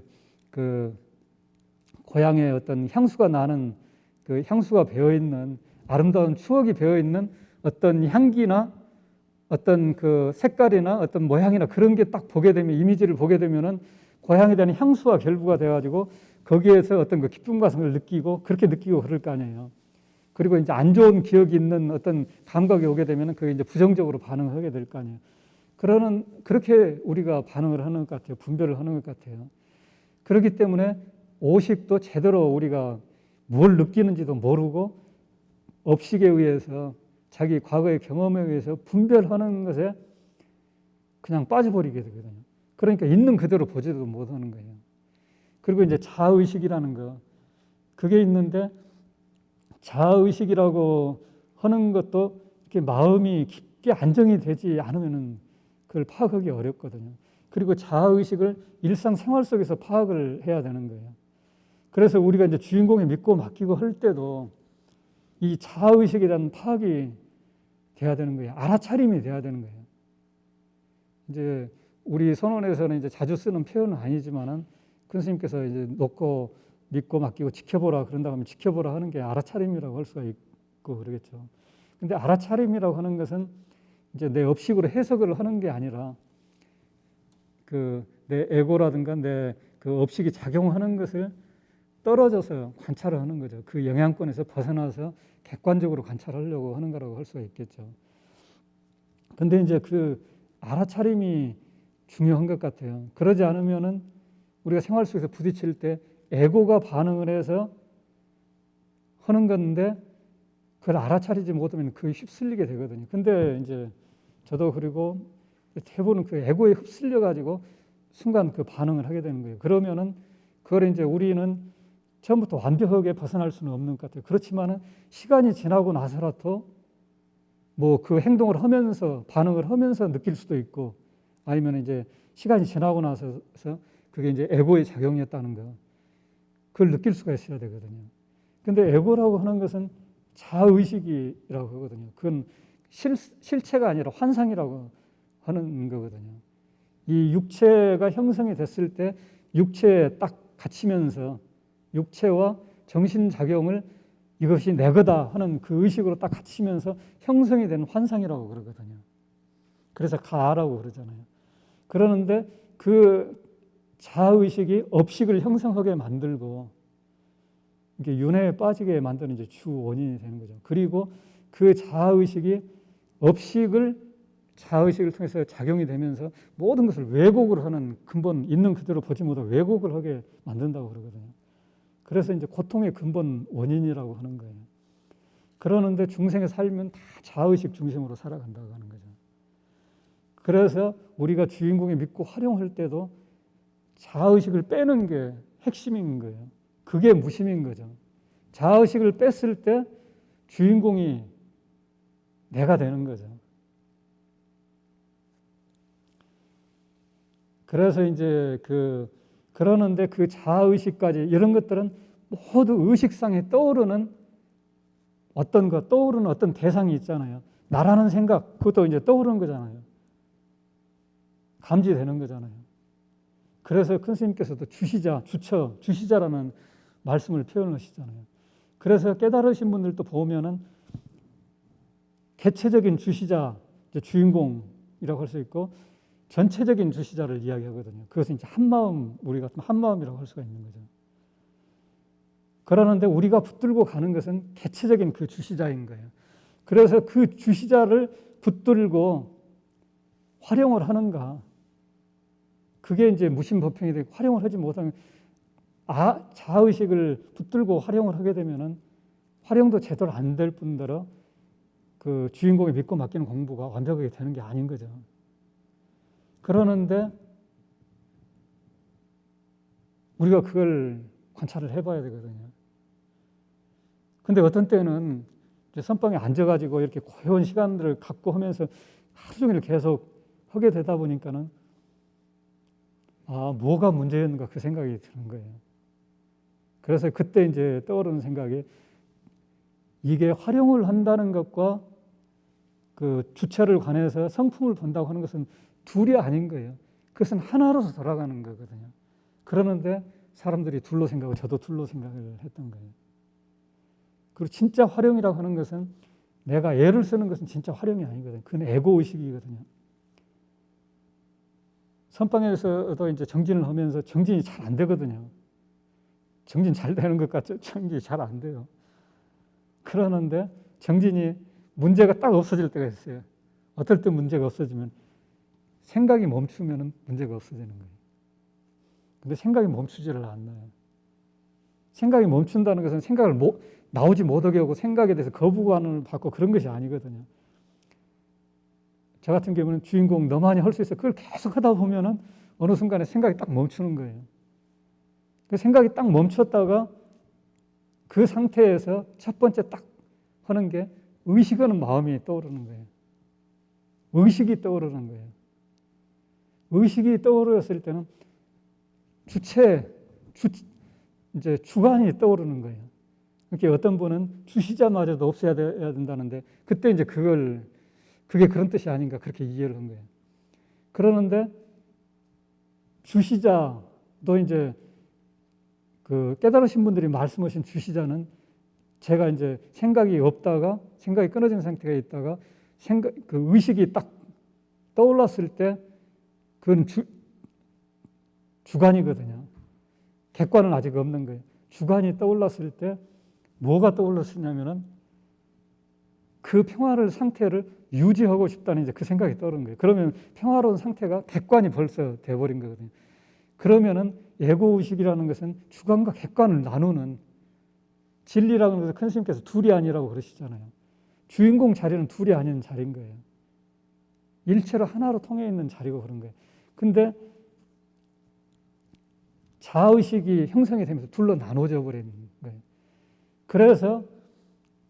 고향에 어떤 향수가 나는 그 향수가 배어 있는 아름다운 추억이 배어 있는 어떤 향기나 어떤 그 색깔이나 어떤 모양이나 그런 게 딱 보게 되면 이미지를 보게 되면은 고향에 대한 향수와 결부가 돼가지고 거기에서 어떤 그 기쁨과 성을 느끼고 그렇게 느끼고 그럴 거 아니에요. 그리고 이제 안 좋은 기억이 있는 어떤 감각이 오게 되면 그게 이제 부정적으로 반응을 하게 될 거 아니에요. 그렇게 우리가 반응을 하는 것 같아요. 분별을 하는 것 같아요. 그렇기 때문에 오식도 제대로 우리가 뭘 느끼는지도 모르고 업식에 의해서 자기 과거의 경험에 의해서 분별하는 것에 그냥 빠져버리게 되거든요. 그러니까 있는 그대로 보지도 못하는 거예요. 그리고 이제 자의식이라는 거, 그게 있는데 자의식이라고 하는 것도 이렇게 마음이 깊게 안정이 되지 않으면은 그걸 파악하기 어렵거든요. 그리고 자의식을 일상생활 속에서 파악을 해야 되는 거예요. 그래서 우리가 이제 주인공에 믿고 맡기고 할 때도 이 자의식에 대한 파악이 돼야 되는 거예요. 알아차림이 돼야 되는 거예요. 이제 우리 선원에서는 이제 자주 쓰는 표현은 아니지만은 큰 스님께서 이제 놓고 믿고 맡기고 지켜보라 그런다고 하면 지켜보라 하는 게 알아차림이라고 할 수가 있고 그러겠죠. 근데 알아차림이라고 하는 것은 이제 내 업식으로 해석을 하는 게 아니라 그 내 에고라든가 내 그 업식이 작용하는 것을 떨어져서 관찰을 하는 거죠. 그 영향권에서 벗어나서 객관적으로 관찰하려고 하는 거라고 할 수가 있겠죠. 근데 이제 그 알아차림이 중요한 것 같아요. 그러지 않으면은 우리가 생활 속에서 부딪힐 때 에고가 반응을 해서 하는 건데 그걸 알아차리지 못하면 그게 휩쓸리게 되거든요. 근데 이제 저도 그리고 대부분 그 에고에 휩쓸려 가지고 순간 그 반응을 하게 되는 거예요. 그러면은 그걸 이제 우리는 처음부터 완벽하게 벗어날 수는 없는 것 같아요. 그렇지만은 시간이 지나고 나서라도 뭐 그 행동을 하면서 반응을 하면서 느낄 수도 있고 아니면 이제 시간이 지나고 나서 그게 이제 에고의 작용이었다는 거 그걸 느낄 수가 있어야 되거든요. 근데 에고라고 하는 것은 자의식이라고 하거든요. 그건 실체가 아니라 환상이라고 하는 거거든요. 이 육체가 형성이 됐을 때 육체에 딱 갇히면서 육체와 정신작용을 이것이 내 거다 하는 그 의식으로 딱 갇히면서 형성이 되는 환상이라고 그러거든요. 그래서 가라고 그러잖아요. 그러는데 그 자의식이 업식을 형성하게 만들고 이게 윤회에 빠지게 만드는 이제 주 원인이 되는 거죠. 그리고 그 자의식이 자의식을 통해서 작용이 되면서 모든 것을 왜곡을 하는 근본 있는 그대로 보지 못하고 왜곡을 하게 만든다고 그러거든요. 그래서 이제 고통의 근본 원인이라고 하는 거예요. 그러는데 중생의 삶은 다 자의식 중심으로 살아간다고 하는 거죠. 그래서 우리가 주인공에 믿고 활용할 때도 자의식을 빼는 게 핵심인 거예요. 그게 무심인 거죠. 자의식을 뺐을 때 주인공이 내가 되는 거죠. 그래서 이제 그러는데 그 자의식까지 이런 것들은 모두 의식상에 떠오르는 어떤 대상이 있잖아요. 나라는 생각, 그것도 이제 떠오르는 거잖아요. 감지되는 거잖아요. 그래서 큰 스님께서도 주시자라는 말씀을 표현하시잖아요. 그래서 깨달으신 분들도 보면은 개체적인 주시자, 주인공이라고 할 수 있고 전체적인 주시자를 이야기하거든요. 그것은 이제 우리 같은 한마음이라고 할 수가 있는 거죠. 그러는데 우리가 붙들고 가는 것은 개체적인 그 주시자인 거예요. 그래서 그 주시자를 붙들고 활용을 하는가? 그게 이제 무심법행이 되고 활용을 하지 못하면 자의식을 붙들고 활용을 하게 되면은 활용도 제대로 안 될 뿐더러 그 주인공에 믿고 맡기는 공부가 완벽하게 되는 게 아닌 거죠. 그러는데 우리가 그걸 관찰을 해봐야 되거든요. 근데 어떤 때는 선방에 앉아가지고 이렇게 고요한 시간들을 갖고 하면서 하루 종일 계속 하게 되다 보니까는 뭐가 문제였는가 그 생각이 드는 거예요. 그래서 그때 이제 떠오르는 생각이 이게 활용을 한다는 것과 그 주체를 관해서 성품을 본다고 하는 것은 둘이 아닌 거예요. 그것은 하나로서 돌아가는 거거든요. 그러는데 사람들이 둘로 생각하고 저도 둘로 생각을 했던 거예요. 그리고 진짜 활용이라고 하는 것은 내가 애를 쓰는 것은 진짜 활용이 아니거든요. 그건 에고의식이거든요. 선방에서도 이제 정진을 하면서 정진이 잘 안 되거든요. 정진 잘 되는 것 같죠? 정진이 잘 안 돼요. 그러는데 정진이 문제가 딱 없어질 때가 있어요. 어떨 때 문제가 없어지면 생각이 멈추면 문제가 없어지는 거예요. 근데 생각이 멈추지를 않아요. 생각이 멈춘다는 것은 생각을 나오지 못하게 하고 생각에 대해서 거부감을 받고 그런 것이 아니거든요. 저 같은 경우는 주인공 너만이 할 수 있어. 그걸 계속 하다 보면은 어느 순간에 생각이 딱 멈추는 거예요. 그 생각이 딱 멈췄다가 그 상태에서 첫 번째 딱 하는 게 의식하는 마음이 떠오르는 거예요. 의식이 떠오르는 거예요. 의식이 떠오르었을 때는 이제 주관이 떠오르는 거예요. 그렇게 어떤 분은 주시자마저도 없애야 된다는데 그때 이제 그게 그런 뜻이 아닌가 그렇게 이해를 한 거예요. 그러는데 주시자도 이제 그 깨달으신 분들이 말씀하신 주시자는 제가 이제 생각이 없다가 생각이 끊어진 상태가 있다가 그 의식이 딱 떠올랐을 때 그건 주관이거든요. 객관은 아직 없는 거예요. 주관이 떠올랐을 때 뭐가 떠올랐냐면은 그 평화를 상태를 유지하고 싶다는 이제 그 생각이 떠오른 거예요. 그러면 평화로운 상태가 객관이 벌써 돼버린 거거든요. 그러면은 에고 의식이라는 것은 주관과 객관을 나누는 진리라는 것을 큰 스님께서 둘이 아니라고 그러시잖아요. 주인공 자리는 둘이 아닌 자리인 거예요. 일체로 하나로 통해 있는 자리고 그런 거예요. 근데 자의식이 형성이 되면서 둘로 나눠져 버리는 거예요. 그래서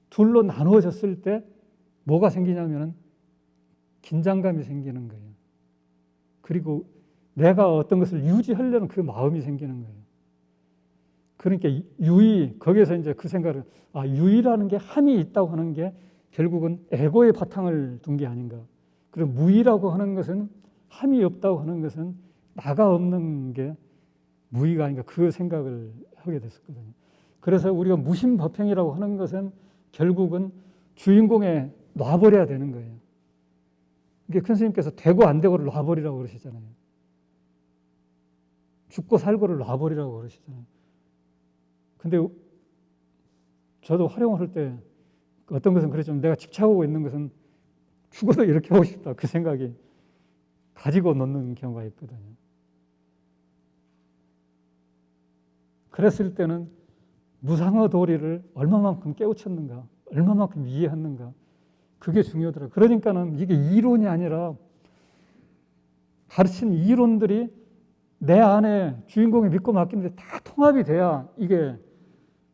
둘로 나누어졌을 때 뭐가 생기냐면은 긴장감이 생기는 거예요. 그리고 내가 어떤 것을 유지하려는 그 마음이 생기는 거예요. 그러니까 거기에서 이제 그 생각을, 유의라는 게 함이 있다고 하는 게 결국은 에고의 바탕을 둔 게 아닌가. 그리고 무의라고 하는 것은 함이 없다고 하는 것은 나가 없는 게 무의가 아닌가 그 생각을 하게 됐었거든요. 그래서 우리가 무심법행이라고 하는 것은 결국은 주인공에 놔버려야 되는 거예요. 이게 큰 스님께서 되고 안 되고를 놔버리라고 그러시잖아요. 죽고 살고를 놔버리라고 그러시잖아요. 근데 저도 활용을 할 때 어떤 것은 그랬지만 내가 집착하고 있는 것은 죽어도 이렇게 하고 싶다 그 생각이 가지고 놓는 경우가 있거든요. 그랬을 때는 무상의 도리를 얼마만큼 깨우쳤는가, 얼마만큼 이해했는가, 그게 중요하더라고요. 그러니까는 이게 이론이 아니라 가르친 이론들이 내 안에 주인공이 믿고 맡기는데 다 통합이 돼야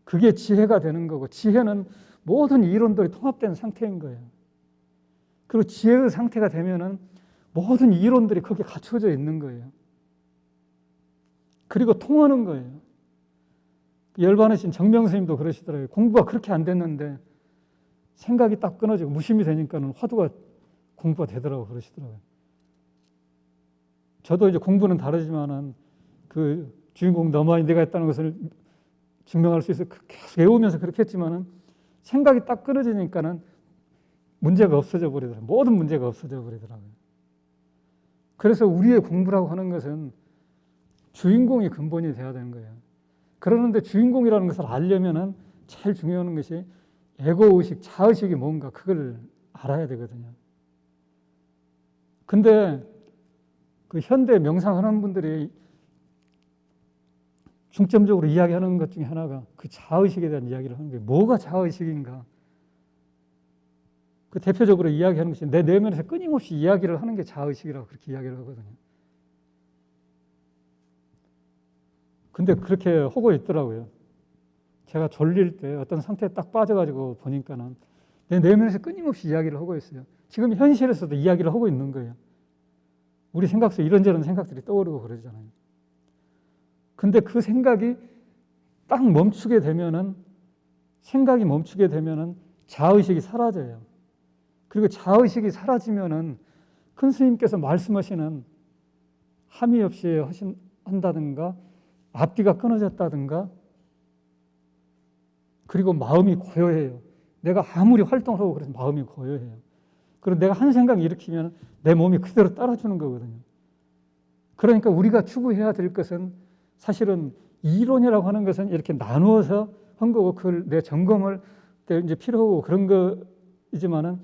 그게 지혜가 되는 거고, 지혜는 모든 이론들이 통합된 상태인 거예요. 그리고 지혜의 상태가 되면은 모든 이론들이 거기에 갖춰져 있는 거예요. 그리고 통하는 거예요. 열반하신 정명스님도 그러시더라고요. 공부가 그렇게 안 됐는데 생각이 딱 끊어지고 무심이 되니까는 화두가 공부가 되더라고 그러시더라고요. 저도 이제 공부는 다르지만은 그 주인공 너만이 내가 했다는 것을 증명할 수 있어서 계속 외우면서 그렇게 했지만은 생각이 딱 끊어지니까는 문제가 없어져 버리더라고요. 모든 문제가 없어져 버리더라고요. 그래서 우리의 공부라고 하는 것은 주인공이 근본이 돼야 되는 거예요. 그러는데 주인공이라는 것을 알려면은 제일 중요한 것이 에고의식, 자의식이 뭔가 그걸 알아야 되거든요. 근데 그 현대 명상하는 분들이 중점적으로 이야기하는 것 중에 하나가 그 자의식에 대한 이야기를 하는 거예요. 뭐가 자의식인가? 그 대표적으로 이야기하는 것이 내 내면에서 끊임없이 이야기를 하는 게 자의식이라고 그렇게 이야기를 하거든요. 근데 그렇게 하고 있더라고요. 제가 졸릴 때 어떤 상태에 딱 빠져가지고 보니까는 내 내면에서 끊임없이 이야기를 하고 있어요. 지금 현실에서도 이야기를 하고 있는 거예요. 우리 생각 속에 이런저런 생각들이 떠오르고 그러잖아요. 근데 그 생각이 딱 멈추게 되면은, 생각이 멈추게 되면은 자의식이 사라져요. 그리고 자의식이 사라지면은 큰 스님께서 말씀하시는 함이 없이 한다든가 앞뒤가 끊어졌다든가, 그리고 마음이 고요해요. 내가 아무리 활동을 하고 그래서 마음이 고요해요. 그리고 내가 한 생각 일으키면 내 몸이 그대로 따라주는 거거든요. 그러니까 우리가 추구해야 될 것은 사실은 이론이라고 하는 것은 이렇게 나누어서 한 거고, 그걸 내 점검을 때 이제 필요하고 그런 거이지만은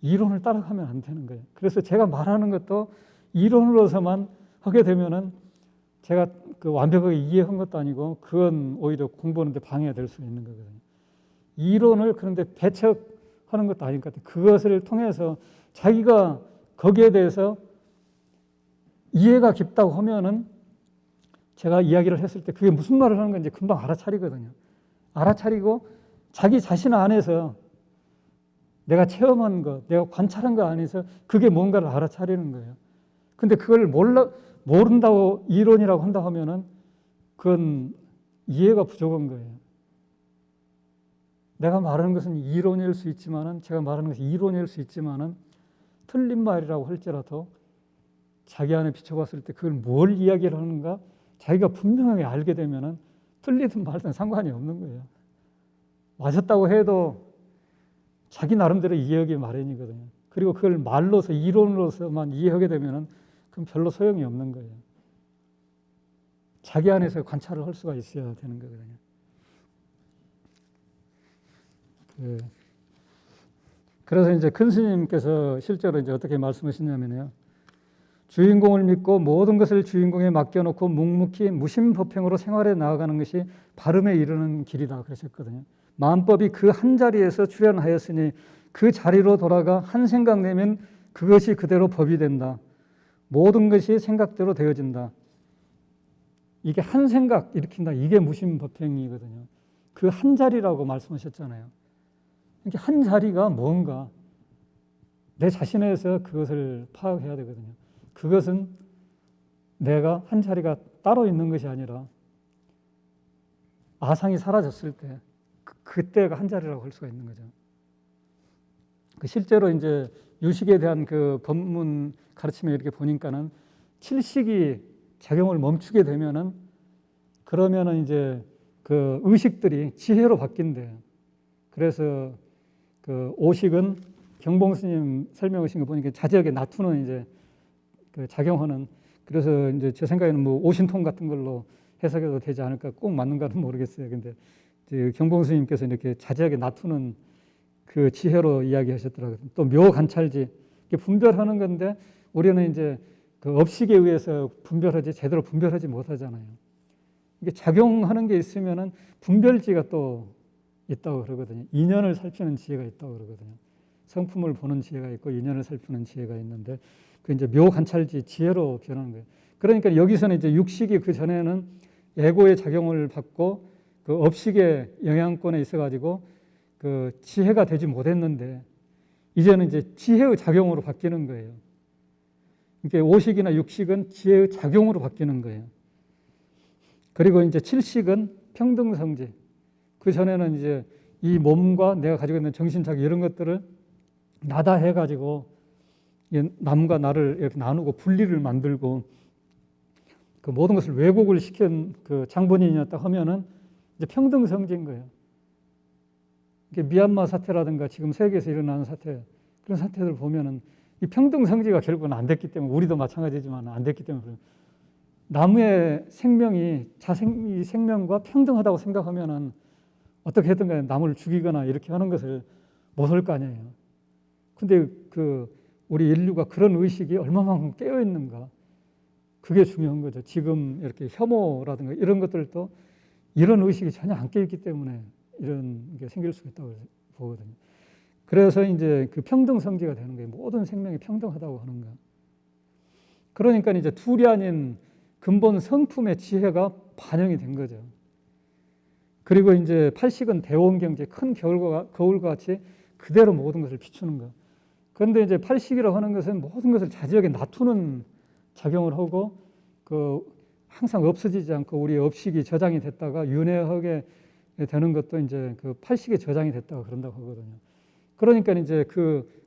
이론을 따라가면 안 되는 거예요. 그래서 제가 말하는 것도 이론으로서만 하게 되면은 제가 그 완벽하게 이해한 것도 아니고 그건 오히려 공부하는데 방해가 될 수 있는 거거든요. 이론을 그런데 배척하는 것도 아닌 것 같아요. 그것을 통해서 자기가 거기에 대해서 이해가 깊다고 하면은 제가 이야기를 했을 때 그게 무슨 말을 하는 건지 금방 알아차리거든요. 알아차리고 자기 자신 안에서 내가 체험한 것, 내가 관찰한 것 안에서 그게 뭔가를 알아차리는 거예요. 근데 그걸 모른다고 이론이라고 한다 하면은 그건 이해가 부족한 거예요. 내가 말하는 것은 이론일 수 있지만은, 제가 말하는 것이 이론일 수 있지만은 틀린 말이라고 할지라도 자기 안에 비춰봤을 때 그걸 뭘 이야기를 하는가 자기가 분명하게 알게 되면은 틀리든 말든 상관이 없는 거예요. 맞았다고 해도 자기 나름대로 이해하기 마련이거든요. 그리고 그걸 말로서 이론으로서만 이해하게 되면은 그럼 별로 소용이 없는 거예요. 자기 안에서 관찰을 할 수가 있어야 되는 거거든요. 그래서 이제 큰 스님께서 실제로 이제 어떻게 말씀하시냐면요. 주인공을 믿고 모든 것을 주인공에 맡겨놓고 묵묵히 무심법행으로 생활해 나아가는 것이 발음에 이르는 길이다 그러셨거든요. 마음법이 그 한 자리에서 출현하였으니 그 자리로 돌아가 한 생각 내면 그것이 그대로 법이 된다. 모든 것이 생각대로 되어진다. 이게 한 생각 일으킨다. 이게 무심법행이거든요. 그 한 자리라고 말씀하셨잖아요. 이게 한 자리가 뭔가 내 자신에서 그것을 파악해야 되거든요. 그것은 내가 한 자리가 따로 있는 것이 아니라 아상이 사라졌을 때 그때가 한 자리라고 할 수가 있는 거죠. 실제로 이제 유식에 대한 그 법문 가르침에 이렇게 보니까는 칠식이 작용을 멈추게 되면은 그러면은 이제 그 의식들이 지혜로 바뀐대요. 그래서 그 오식은 경봉 스님 설명하신 거 보니까 자제하게 놔두는 이제 그 작용하는, 그래서 이제 제 생각에는 뭐 오신통 같은 걸로 해석해도 되지 않을까, 꼭 맞는가는 모르겠어요. 근데 이제 경봉 스님께서 이렇게 자제하게 놔두는 그 지혜로 이야기하셨더라고요. 또 묘관찰지, 분별하는 건데 우리는 이제 그 업식에 의해서 분별하지 제대로 분별하지 못하잖아요. 이게 작용하는 게 있으면은 분별지가 또 있다고 그러거든요. 인연을 살피는 지혜가 있다고 그러거든요. 성품을 보는 지혜가 있고 인연을 살피는 지혜가 있는데 그 이제 묘관찰지 지혜로 변하는 거예요. 그러니까 여기서는 이제 육식이 그 전에는 에고의 작용을 받고 그 업식의 영향권에 있어가지고 그 지혜가 되지 못했는데 이제는 이제 지혜의 작용으로 바뀌는 거예요. 그러니까 오식이나 육식은 지혜의 작용으로 바뀌는 거예요. 그리고 이제 칠식은 평등성지. 그 전에는 이제 이 몸과 내가 가지고 있는 정신차기 이런 것들을 나다 해가지고 남과 나를 이렇게 나누고 분리를 만들고 그 모든 것을 왜곡을 시킨 그 장본인이었다 하면은 이제 평등성지인 거예요. 이게 미얀마 사태라든가 지금 세계에서 일어나는 사태, 그런 사태들 보면은 이 평등성지가 결국은 안 됐기 때문에, 우리도 마찬가지지만 안 됐기 때문에 나무의 생명이 자생이 생명과 평등하다고 생각하면은 어떻게 해든 간에 남을 죽이거나 이렇게 하는 것을 못 할 거 아니에요. 근데 그 우리 인류가 그런 의식이 얼마만큼 깨어 있는가, 그게 중요한 거죠. 지금 이렇게 혐오라든가 이런 것들도 이런 의식이 전혀 안 깨어 있기 때문에 이런 게 생길 수가 있다고 보거든요. 그래서 이제 그 평등성지가 되는 거예요. 모든 생명이 평등하다고 하는 거. 그러니까 이제 둘이 아닌 근본 성품의 지혜가 반영이 된 거죠. 그리고 이제 팔식은 대원경제, 큰 거울과 같이 그대로 모든 것을 비추는 거. 그런데 이제 팔식이라고 하는 것은 모든 것을 자제하게 놔두는 작용을 하고 그 항상 없어지지 않고 우리 업식이 저장이 됐다가 윤회하게 되는 것도 이제 그 팔식의 저장이 됐다고 그런다고 하거든요. 그러니까 이제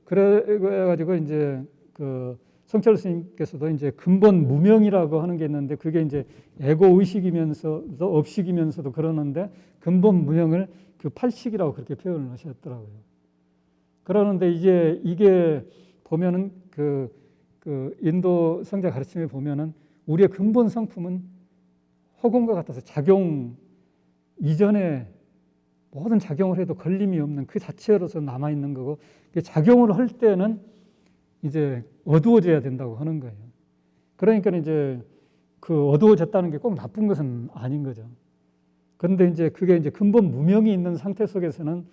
그래가지고 이제 그 성철 스님께서도 이제 근본 무명이라고 하는 게 있는데 그게 이제 에고 의식이면서도 업식이면서도 그러는데 근본 무명을 그 팔식이라고 그렇게 표현을 하셨더라고요. 그러는데 이게 보면은 그 인도 성자 가르침에 보면은 우리의 근본 성품은 허공과 같아서 작용 이전에 모든 작용을 해도 걸림이 없는 그 자체로서 남아있는 거고, 작용을 할 때는 이제 어두워져야 된다고 하는 거예요. 그러니까 이제 그 어두워졌다는 게 꼭 나쁜 것은 아닌 거죠. 그런데 이제 그게 이제 근본 무명이 있는 상태 속에서는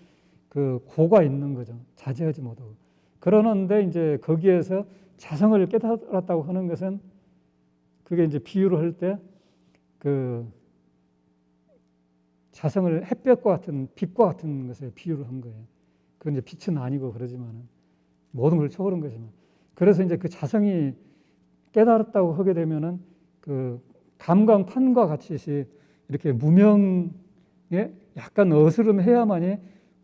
그 고가 있는 거죠. 자제하지 못하고. 그러는데 이제 거기에서 자성을 깨달았다고 하는 것은 그게 이제 비유를 할 때 그 자성을 햇볕과 같은 빛과 같은 것에 비유를 한 거예요. 그건 이제 빛은 아니고 그러지만은 모든 걸 초월한 거지만. 그래서 이제 그 자성이 깨달았다고 하게 되면은 그 감광판과 같이 이렇게 무명에 약간 어스름해야만이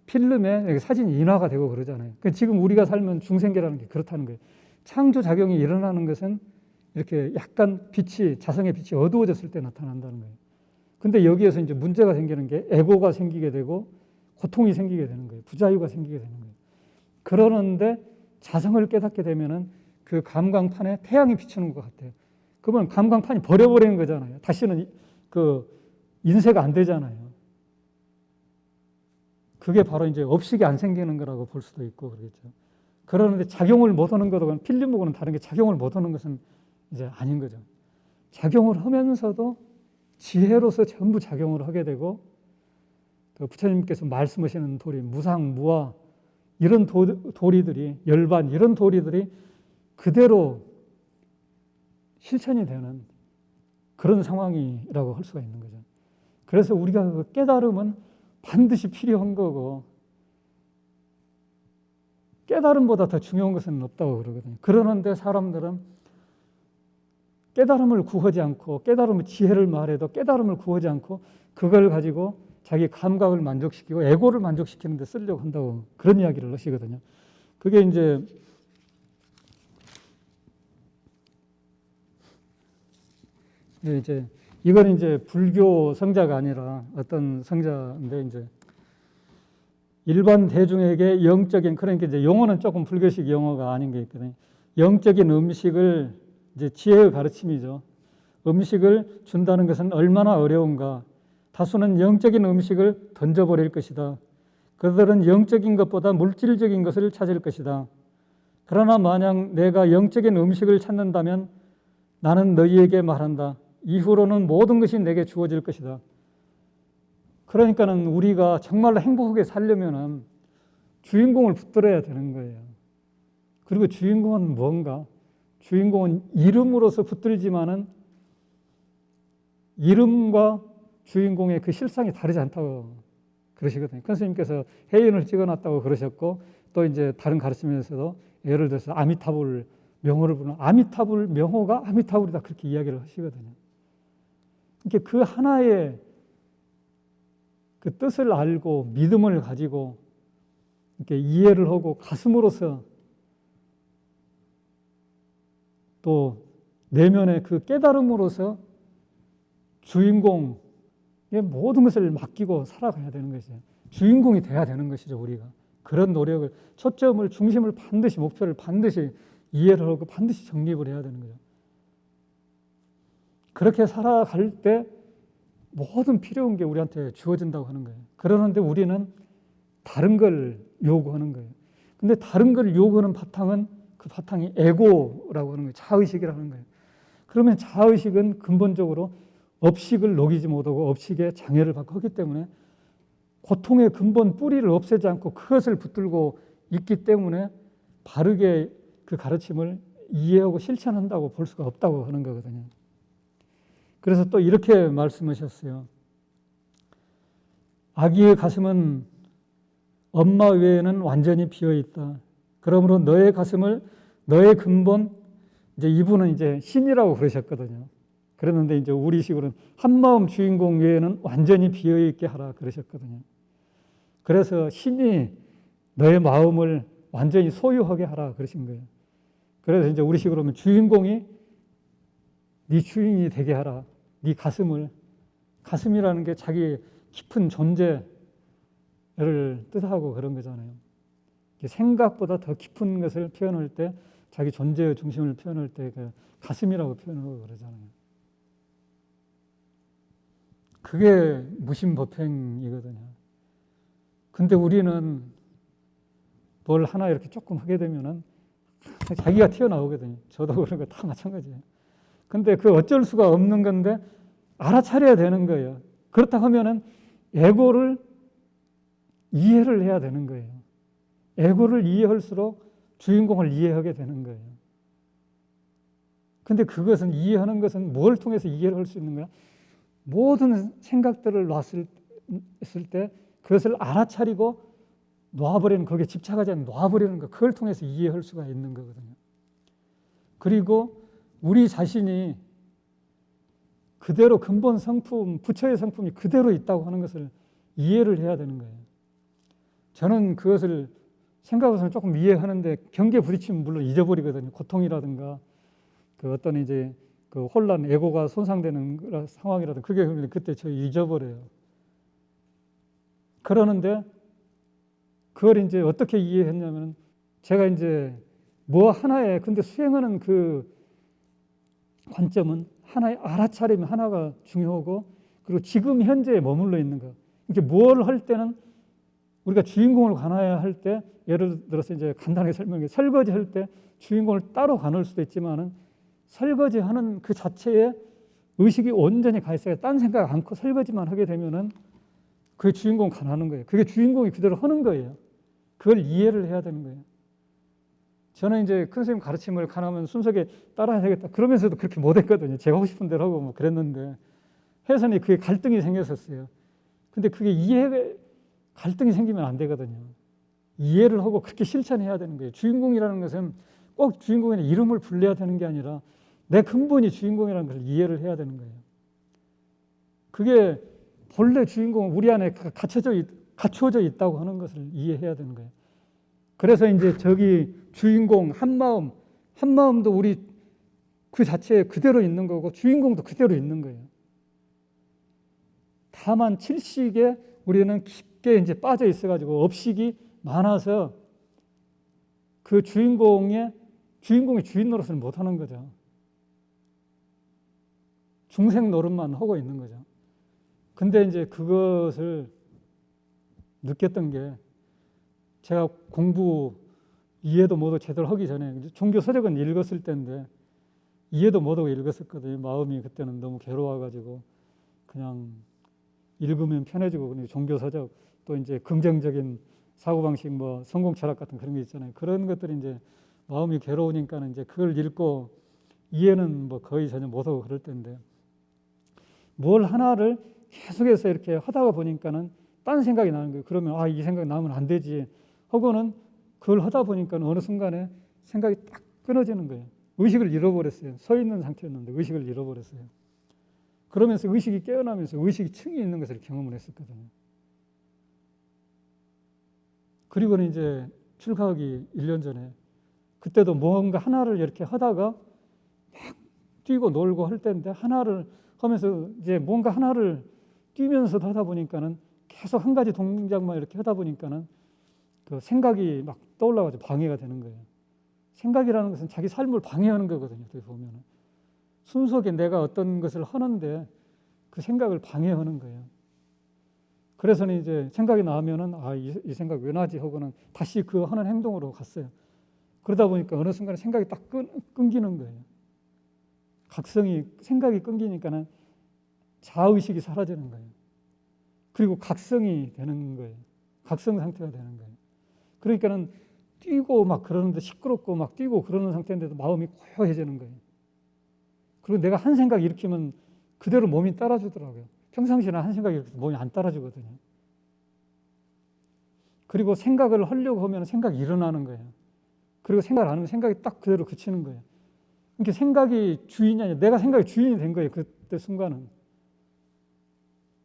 필름에 사진이 인화가 되고 그러잖아요. 그러니까 지금 우리가 살면 중생계라는 게 그렇다는 거예요. 창조작용이 일어나는 것은 이렇게 약간 빛이, 자성의 빛이 어두워졌을 때 나타난다는 거예요. 근데 여기에서 이제 문제가 생기는 게 에고가 생기게 되고 고통이 생기게 되는 거예요. 부자유가 생기게 되는 거예요. 그러는데 자성을 깨닫게 되면은 그 감광판에 태양이 비추는 것 같아요. 그러면 감광판이 버려버리는 거잖아요. 다시는 그 인쇄가 안 되잖아요. 그게 바로 이제 업식이 안 생기는 거라고 볼 수도 있고 그러겠죠. 그러는데 작용을 못하는 것과 필름하고는 다른 게 작용을 못하는 것은 이제 아닌 거죠. 작용을 하면서도 지혜로서 전부 작용을 하게 되고 그 부처님께서 말씀하시는 도리, 무상, 무아 이런 도리들이 열반 이런 도리들이 그대로 실천이 되는 그런 상황이라고 할 수가 있는 거죠. 그래서 우리가 그 깨달음은 반드시 필요한 거고 깨달음보다 더 중요한 것은 없다고 그러거든요. 그러는데 사람들은 깨달음을 구하지 않고 깨달음의 지혜를 말해도 깨달음을 구하지 않고 그걸 가지고 자기 감각을 만족시키고 에고를 만족시키는 데 쓰려고 한다고 그런 이야기를 하시거든요. 그게 이제 이건 이제 불교 성자가 아니라 어떤 성자인데 이제 일반 대중에게 영적인 그러니까 이제 용어는 조금 불교식 용어가 아닌 게 있거든요. 영적인 음식을 이제 지혜의 가르침이죠. 음식을 준다는 것은 얼마나 어려운가. 다수는 영적인 음식을 던져버릴 것이다. 그들은 영적인 것보다 물질적인 것을 찾을 것이다. 그러나 만약 내가 영적인 음식을 찾는다면 나는 너희에게 말한다. 이후로는 모든 것이 내게 주어질 것이다. 그러니까는 우리가 정말로 행복하게 살려면은 주인공을 붙들어야 되는 거예요. 그리고 주인공은 뭔가? 주인공은 이름으로서 붙들지만은 이름과 주인공의 그 실상이 다르지 않다고 그러시거든요. 선생님께서 해인을 찍어놨다고 그러셨고 또 이제 다른 가르침에서도 예를 들어서 아미타불 명호를 부르는 아미타불 명호가 아미타불이다 그렇게 이야기를 하시거든요. 그러니까 그 하나의 그 뜻을 알고 믿음을 가지고 이렇게 이해를 하고 가슴으로서 또 내면의 그 깨달음으로서 주인공의 모든 것을 맡기고 살아가야 되는 것이죠. 주인공이 돼야 되는 것이죠, 우리가. 그런 노력을, 초점을, 중심을 반드시, 목표를 반드시 이해를 하고 반드시 정립을 해야 되는 거죠. 그렇게 살아갈 때 모든 필요한 게 우리한테 주어진다고 하는 거예요. 그러는데 우리는 다른 걸 요구하는 거예요. 근데 다른 걸 요구하는 바탕은 그 바탕이 에고라고 하는 거예요. 자의식이라는 거예요. 그러면 자의식은 근본적으로 업식을 녹이지 못하고 업식에 장애를 받고 하기 때문에 고통의 근본 뿌리를 없애지 않고 그것을 붙들고 있기 때문에 바르게 그 가르침을 이해하고 실천한다고 볼 수가 없다고 하는 거거든요. 그래서 또 이렇게 말씀하셨어요. 아기의 가슴은 엄마 외에는 완전히 비어 있다. 그러므로 너의 가슴을 너의 근본 이제 이분은 이제 신이라고 그러셨거든요. 그랬는데 이제 우리식으로는 한마음 주인공 외에는 완전히 비어 있게 하라 그러셨거든요. 그래서 신이 너의 마음을 완전히 소유하게 하라 그러신 거예요. 그래서 이제 우리식으로 하면 주인공이 네 주인이 되게 하라. 네 가슴을, 가슴이라는 게 자기 깊은 존재를 뜻하고 그런 거잖아요. 생각보다 더 깊은 것을 표현할 때 자기 존재의 중심을 표현할 때 그 가슴이라고 표현하고 그러잖아요. 그게 무심법행이거든요. 근데 우리는 뭘 하나 이렇게 조금 하게 되면은 자기가 튀어나오거든요. 저도 그런 거 다 마찬가지예요. 근데 그 어쩔 수가 없는 건데 알아차려야 되는 거예요. 그렇다고 하면은 에고를 이해를 해야 되는 거예요. 에고를 이해할수록 주인공을 이해하게 되는 거예요. 근데 그것은 이해하는 것은 뭘 통해서 이해를 할 수 있는 거야? 모든 생각들을 놨을 때 그것을 알아차리고 놔버리는, 거기에 집착하지 않고 놔버리는 것, 그걸 통해서 이해할 수가 있는 거거든요. 그리고 우리 자신이 그대로 근본 성품, 부처의 성품이 그대로 있다고 하는 것을 이해를 해야 되는 거예요. 저는 그것을 생각으로서는 조금 이해하는데 경계에 부딪히면 물론 잊어버리거든요. 고통이라든가 그 어떤 이제 그 혼란, 에고가 손상되는 상황이라든가 그게 그때 저 잊어버려요. 그러는데 그걸 이제 어떻게 이해했냐면 제가 이제 뭐 하나에 근데 수행하는 그 관점은 하나의 알아차림 하나가 중요하고 그리고 지금 현재에 머물러 있는 거. 이렇게 뭘 할 때는 우리가 주인공을 관해야 할 때 예를 들어서 이제 간단하게 설명해 설거지 할 때 주인공을 따로 관할 수도 있지만은 설거지 하는 그 자체에 의식이 온전히 가 있어야 딴 생각 않고 설거지만 하게 되면은 그게 주인공 관하는 거예요. 그게 주인공이 그대로 하는 거예요. 그걸 이해를 해야 되는 거예요. 저는 이제 큰 스님 가르침을 가능하면 순서에 따라야 되겠다. 그러면서도 그렇게 못했거든요. 제가 하고 싶은 대로 하고 뭐 그랬는데 해선이 그게 갈등이 생겼었어요. 근데 그게 이해 갈등이 생기면 안 되거든요. 이해를 하고 그렇게 실천해야 되는 거예요. 주인공이라는 것은 꼭 주인공의 이름을 불러야 되는 게 아니라 내 근본이 주인공이라는 걸 이해를 해야 되는 거예요. 그게 본래 주인공은 우리 안에 갖춰져 있다고 하는 것을 이해해야 되는 거예요. 그래서 이제 저기 주인공 한마음도 우리 그 자체에 그대로 있는 거고 주인공도 그대로 있는 거예요. 다만 칠식에 우리는 깊게 이제 빠져 있어가지고 업식이 많아서 그 주인공의 주인 노릇을 못 하는 거죠. 중생 노릇만 하고 있는 거죠. 근데 이제 그것을 느꼈던 게 제가 공부 이해도 못하고 제대로 하기 전에 종교 서적은 읽었을 때인데 이해도 못하고 읽었었거든요. 마음이 그때는 너무 괴로워가지고 그냥 읽으면 편해지고 종교 서적 또 이제 긍정적인 사고방식 뭐 성공 철학 같은 그런 게 있잖아요. 그런 것들이 이제 마음이 괴로우니까는 이제 그걸 읽고 이해는 뭐 거의 전혀 못하고 그럴 때인데 뭘 하나를 계속해서 이렇게 하다가 보니까는 딴 생각이 나는 거예요. 그러면 이 생각이 나면 안 되지 하고는 그걸 하다 보니까 어느 순간에 생각이 딱 끊어지는 거예요. 의식을 잃어버렸어요. 서 있는 상태였는데 의식을 잃어버렸어요. 그러면서 의식이 깨어나면서 의식이 층이 있는 것을 경험을 했었거든요. 그리고는 이제 출가하기 1년 전에 그때도 뭔가 하나를 이렇게 하다가 막 뛰고 놀고 할 때인데 하나를 하면서 이제 뭔가 하나를 뛰면서도 하다 보니까는 계속 한 가지 동작만 이렇게 하다 보니까는 그 생각이 막 떠올라가지고 방해가 되는 거예요. 생각이라는 것은 자기 삶을 방해하는 거거든요. 어떻게 보면은 순수하게 내가 어떤 것을 하는데 그 생각을 방해하는 거예요. 그래서는 이제 생각이 나면은 이 생각 왜 나지 하고는 다시 그 하는 행동으로 갔어요. 그러다 보니까 어느 순간에 생각이 딱 끊기는 거예요. 생각이 끊기니까는 자의식이 사라지는 거예요. 그리고 각성이 되는 거예요. 각성 상태가 되는 거예요. 그러니까는 뛰고 막 그러는데 시끄럽고 막 뛰고 그러는 상태인데도 마음이 고요해지는 거예요. 그리고 내가 한 생각 일으키면 그대로 몸이 따라주더라고요. 평상시에는 한 생각 일으키면 몸이 안 따라주거든요. 그리고 생각을 하려고 하면 생각이 일어나는 거예요. 그리고 생각을 안 하면 생각이 딱 그대로 그치는 거예요. 그러니까 생각이 주인이 아니라 내가 생각이 주인이 된 거예요. 그때 순간은.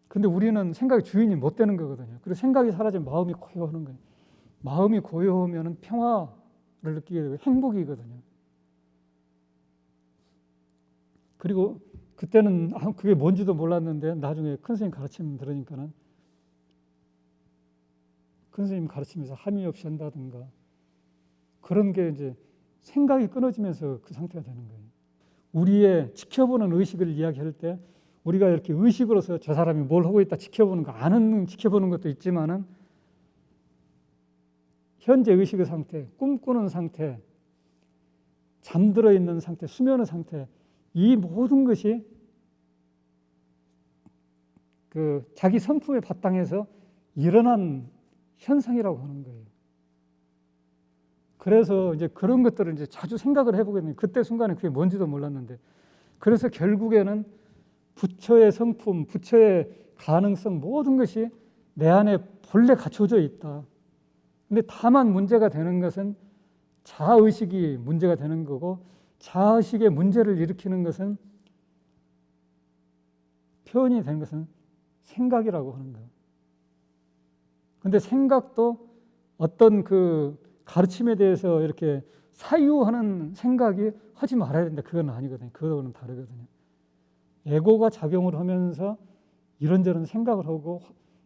근데 우리는 생각이 주인이 못 되는 거거든요. 그리고 생각이 사라지면 마음이 고요하는 거예요. 마음이 고요하면 평화를 느끼게 되고 행복이거든요. 그리고 그때는 그게 뭔지도 몰랐는데 나중에 큰 스님 가르침 들으니까는 큰 스님 가르치면서 함이 없이 한다든가 그런 게 이제 생각이 끊어지면서 그 상태가 되는 거예요. 우리의 지켜보는 의식을 이야기할 때 우리가 이렇게 의식으로서 저 사람이 뭘 하고 있다 지켜보는 거, 지켜보는 것도 있지만은 현재 의식의 상태, 꿈꾸는 상태, 잠들어 있는 상태, 수면의 상태, 이 모든 것이 그 자기 성품에 바탕해서 일어난 현상이라고 하는 거예요. 그래서 이제 그런 것들을 이제 자주 생각을 해보게 되는, 그때 순간에 그게 뭔지도 몰랐는데, 그래서 결국에는 부처의 성품, 부처의 가능성, 모든 것이 내 안에 본래 갖춰져 있다. 근데 다만 문제가 되는 것은 자의식이 문제가 되는 거고, 자의식의 문제를 일으키는 것은, 표현이 되는 것은 생각이라고 하는 거예요. 근데 생각도 어떤 그 가르침에 대해서 이렇게 사유하는 생각이 하지 말아야 된다. 그건 아니거든요. 그거는 다르거든요. 에고가 작용을 하면서 이런저런 생각을 하고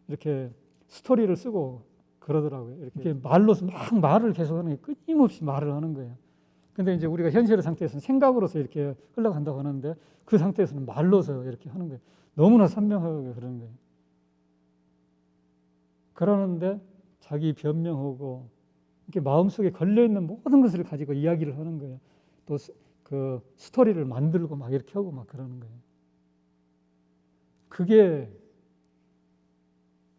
이렇게 스토리를 쓰고 그러더라고요. 이렇게 말로서 막 말을 계속하는 게 끊임없이 말을 하는 거예요. 근데 이제 우리가 현실의 상태에서는 생각으로서 이렇게 흘러간다고 하는데 그 상태에서는 말로서 이렇게 하는 거예요. 너무나 선명하게 그러는 거예요. 그러는데 자기 변명하고 이렇게 마음속에 걸려있는 모든 것을 가지고 이야기를 하는 거예요. 또 그 스토리를 만들고 막 이렇게 하고 막 그러는 거예요. 그게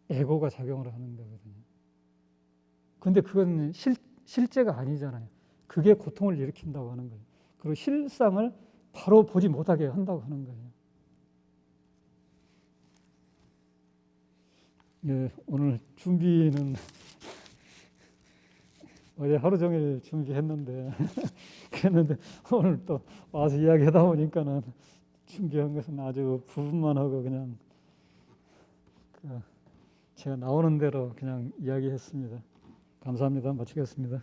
에고가 작용을 하는 거거든요. 근데 그건 실제가 아니잖아요. 그게 고통을 일으킨다고 하는 거예요. 그리고 실상을 바로 보지 못하게 한다고 하는 거예요. 예, 오늘 준비는 어제 하루 종일 준비했는데 그랬는데 오늘 또 와서 이야기하다 보니까는 준비한 것은 아주 부분만 하고 그냥 제가 나오는 대로 그냥 이야기했습니다. 감사합니다. 마치겠습니다.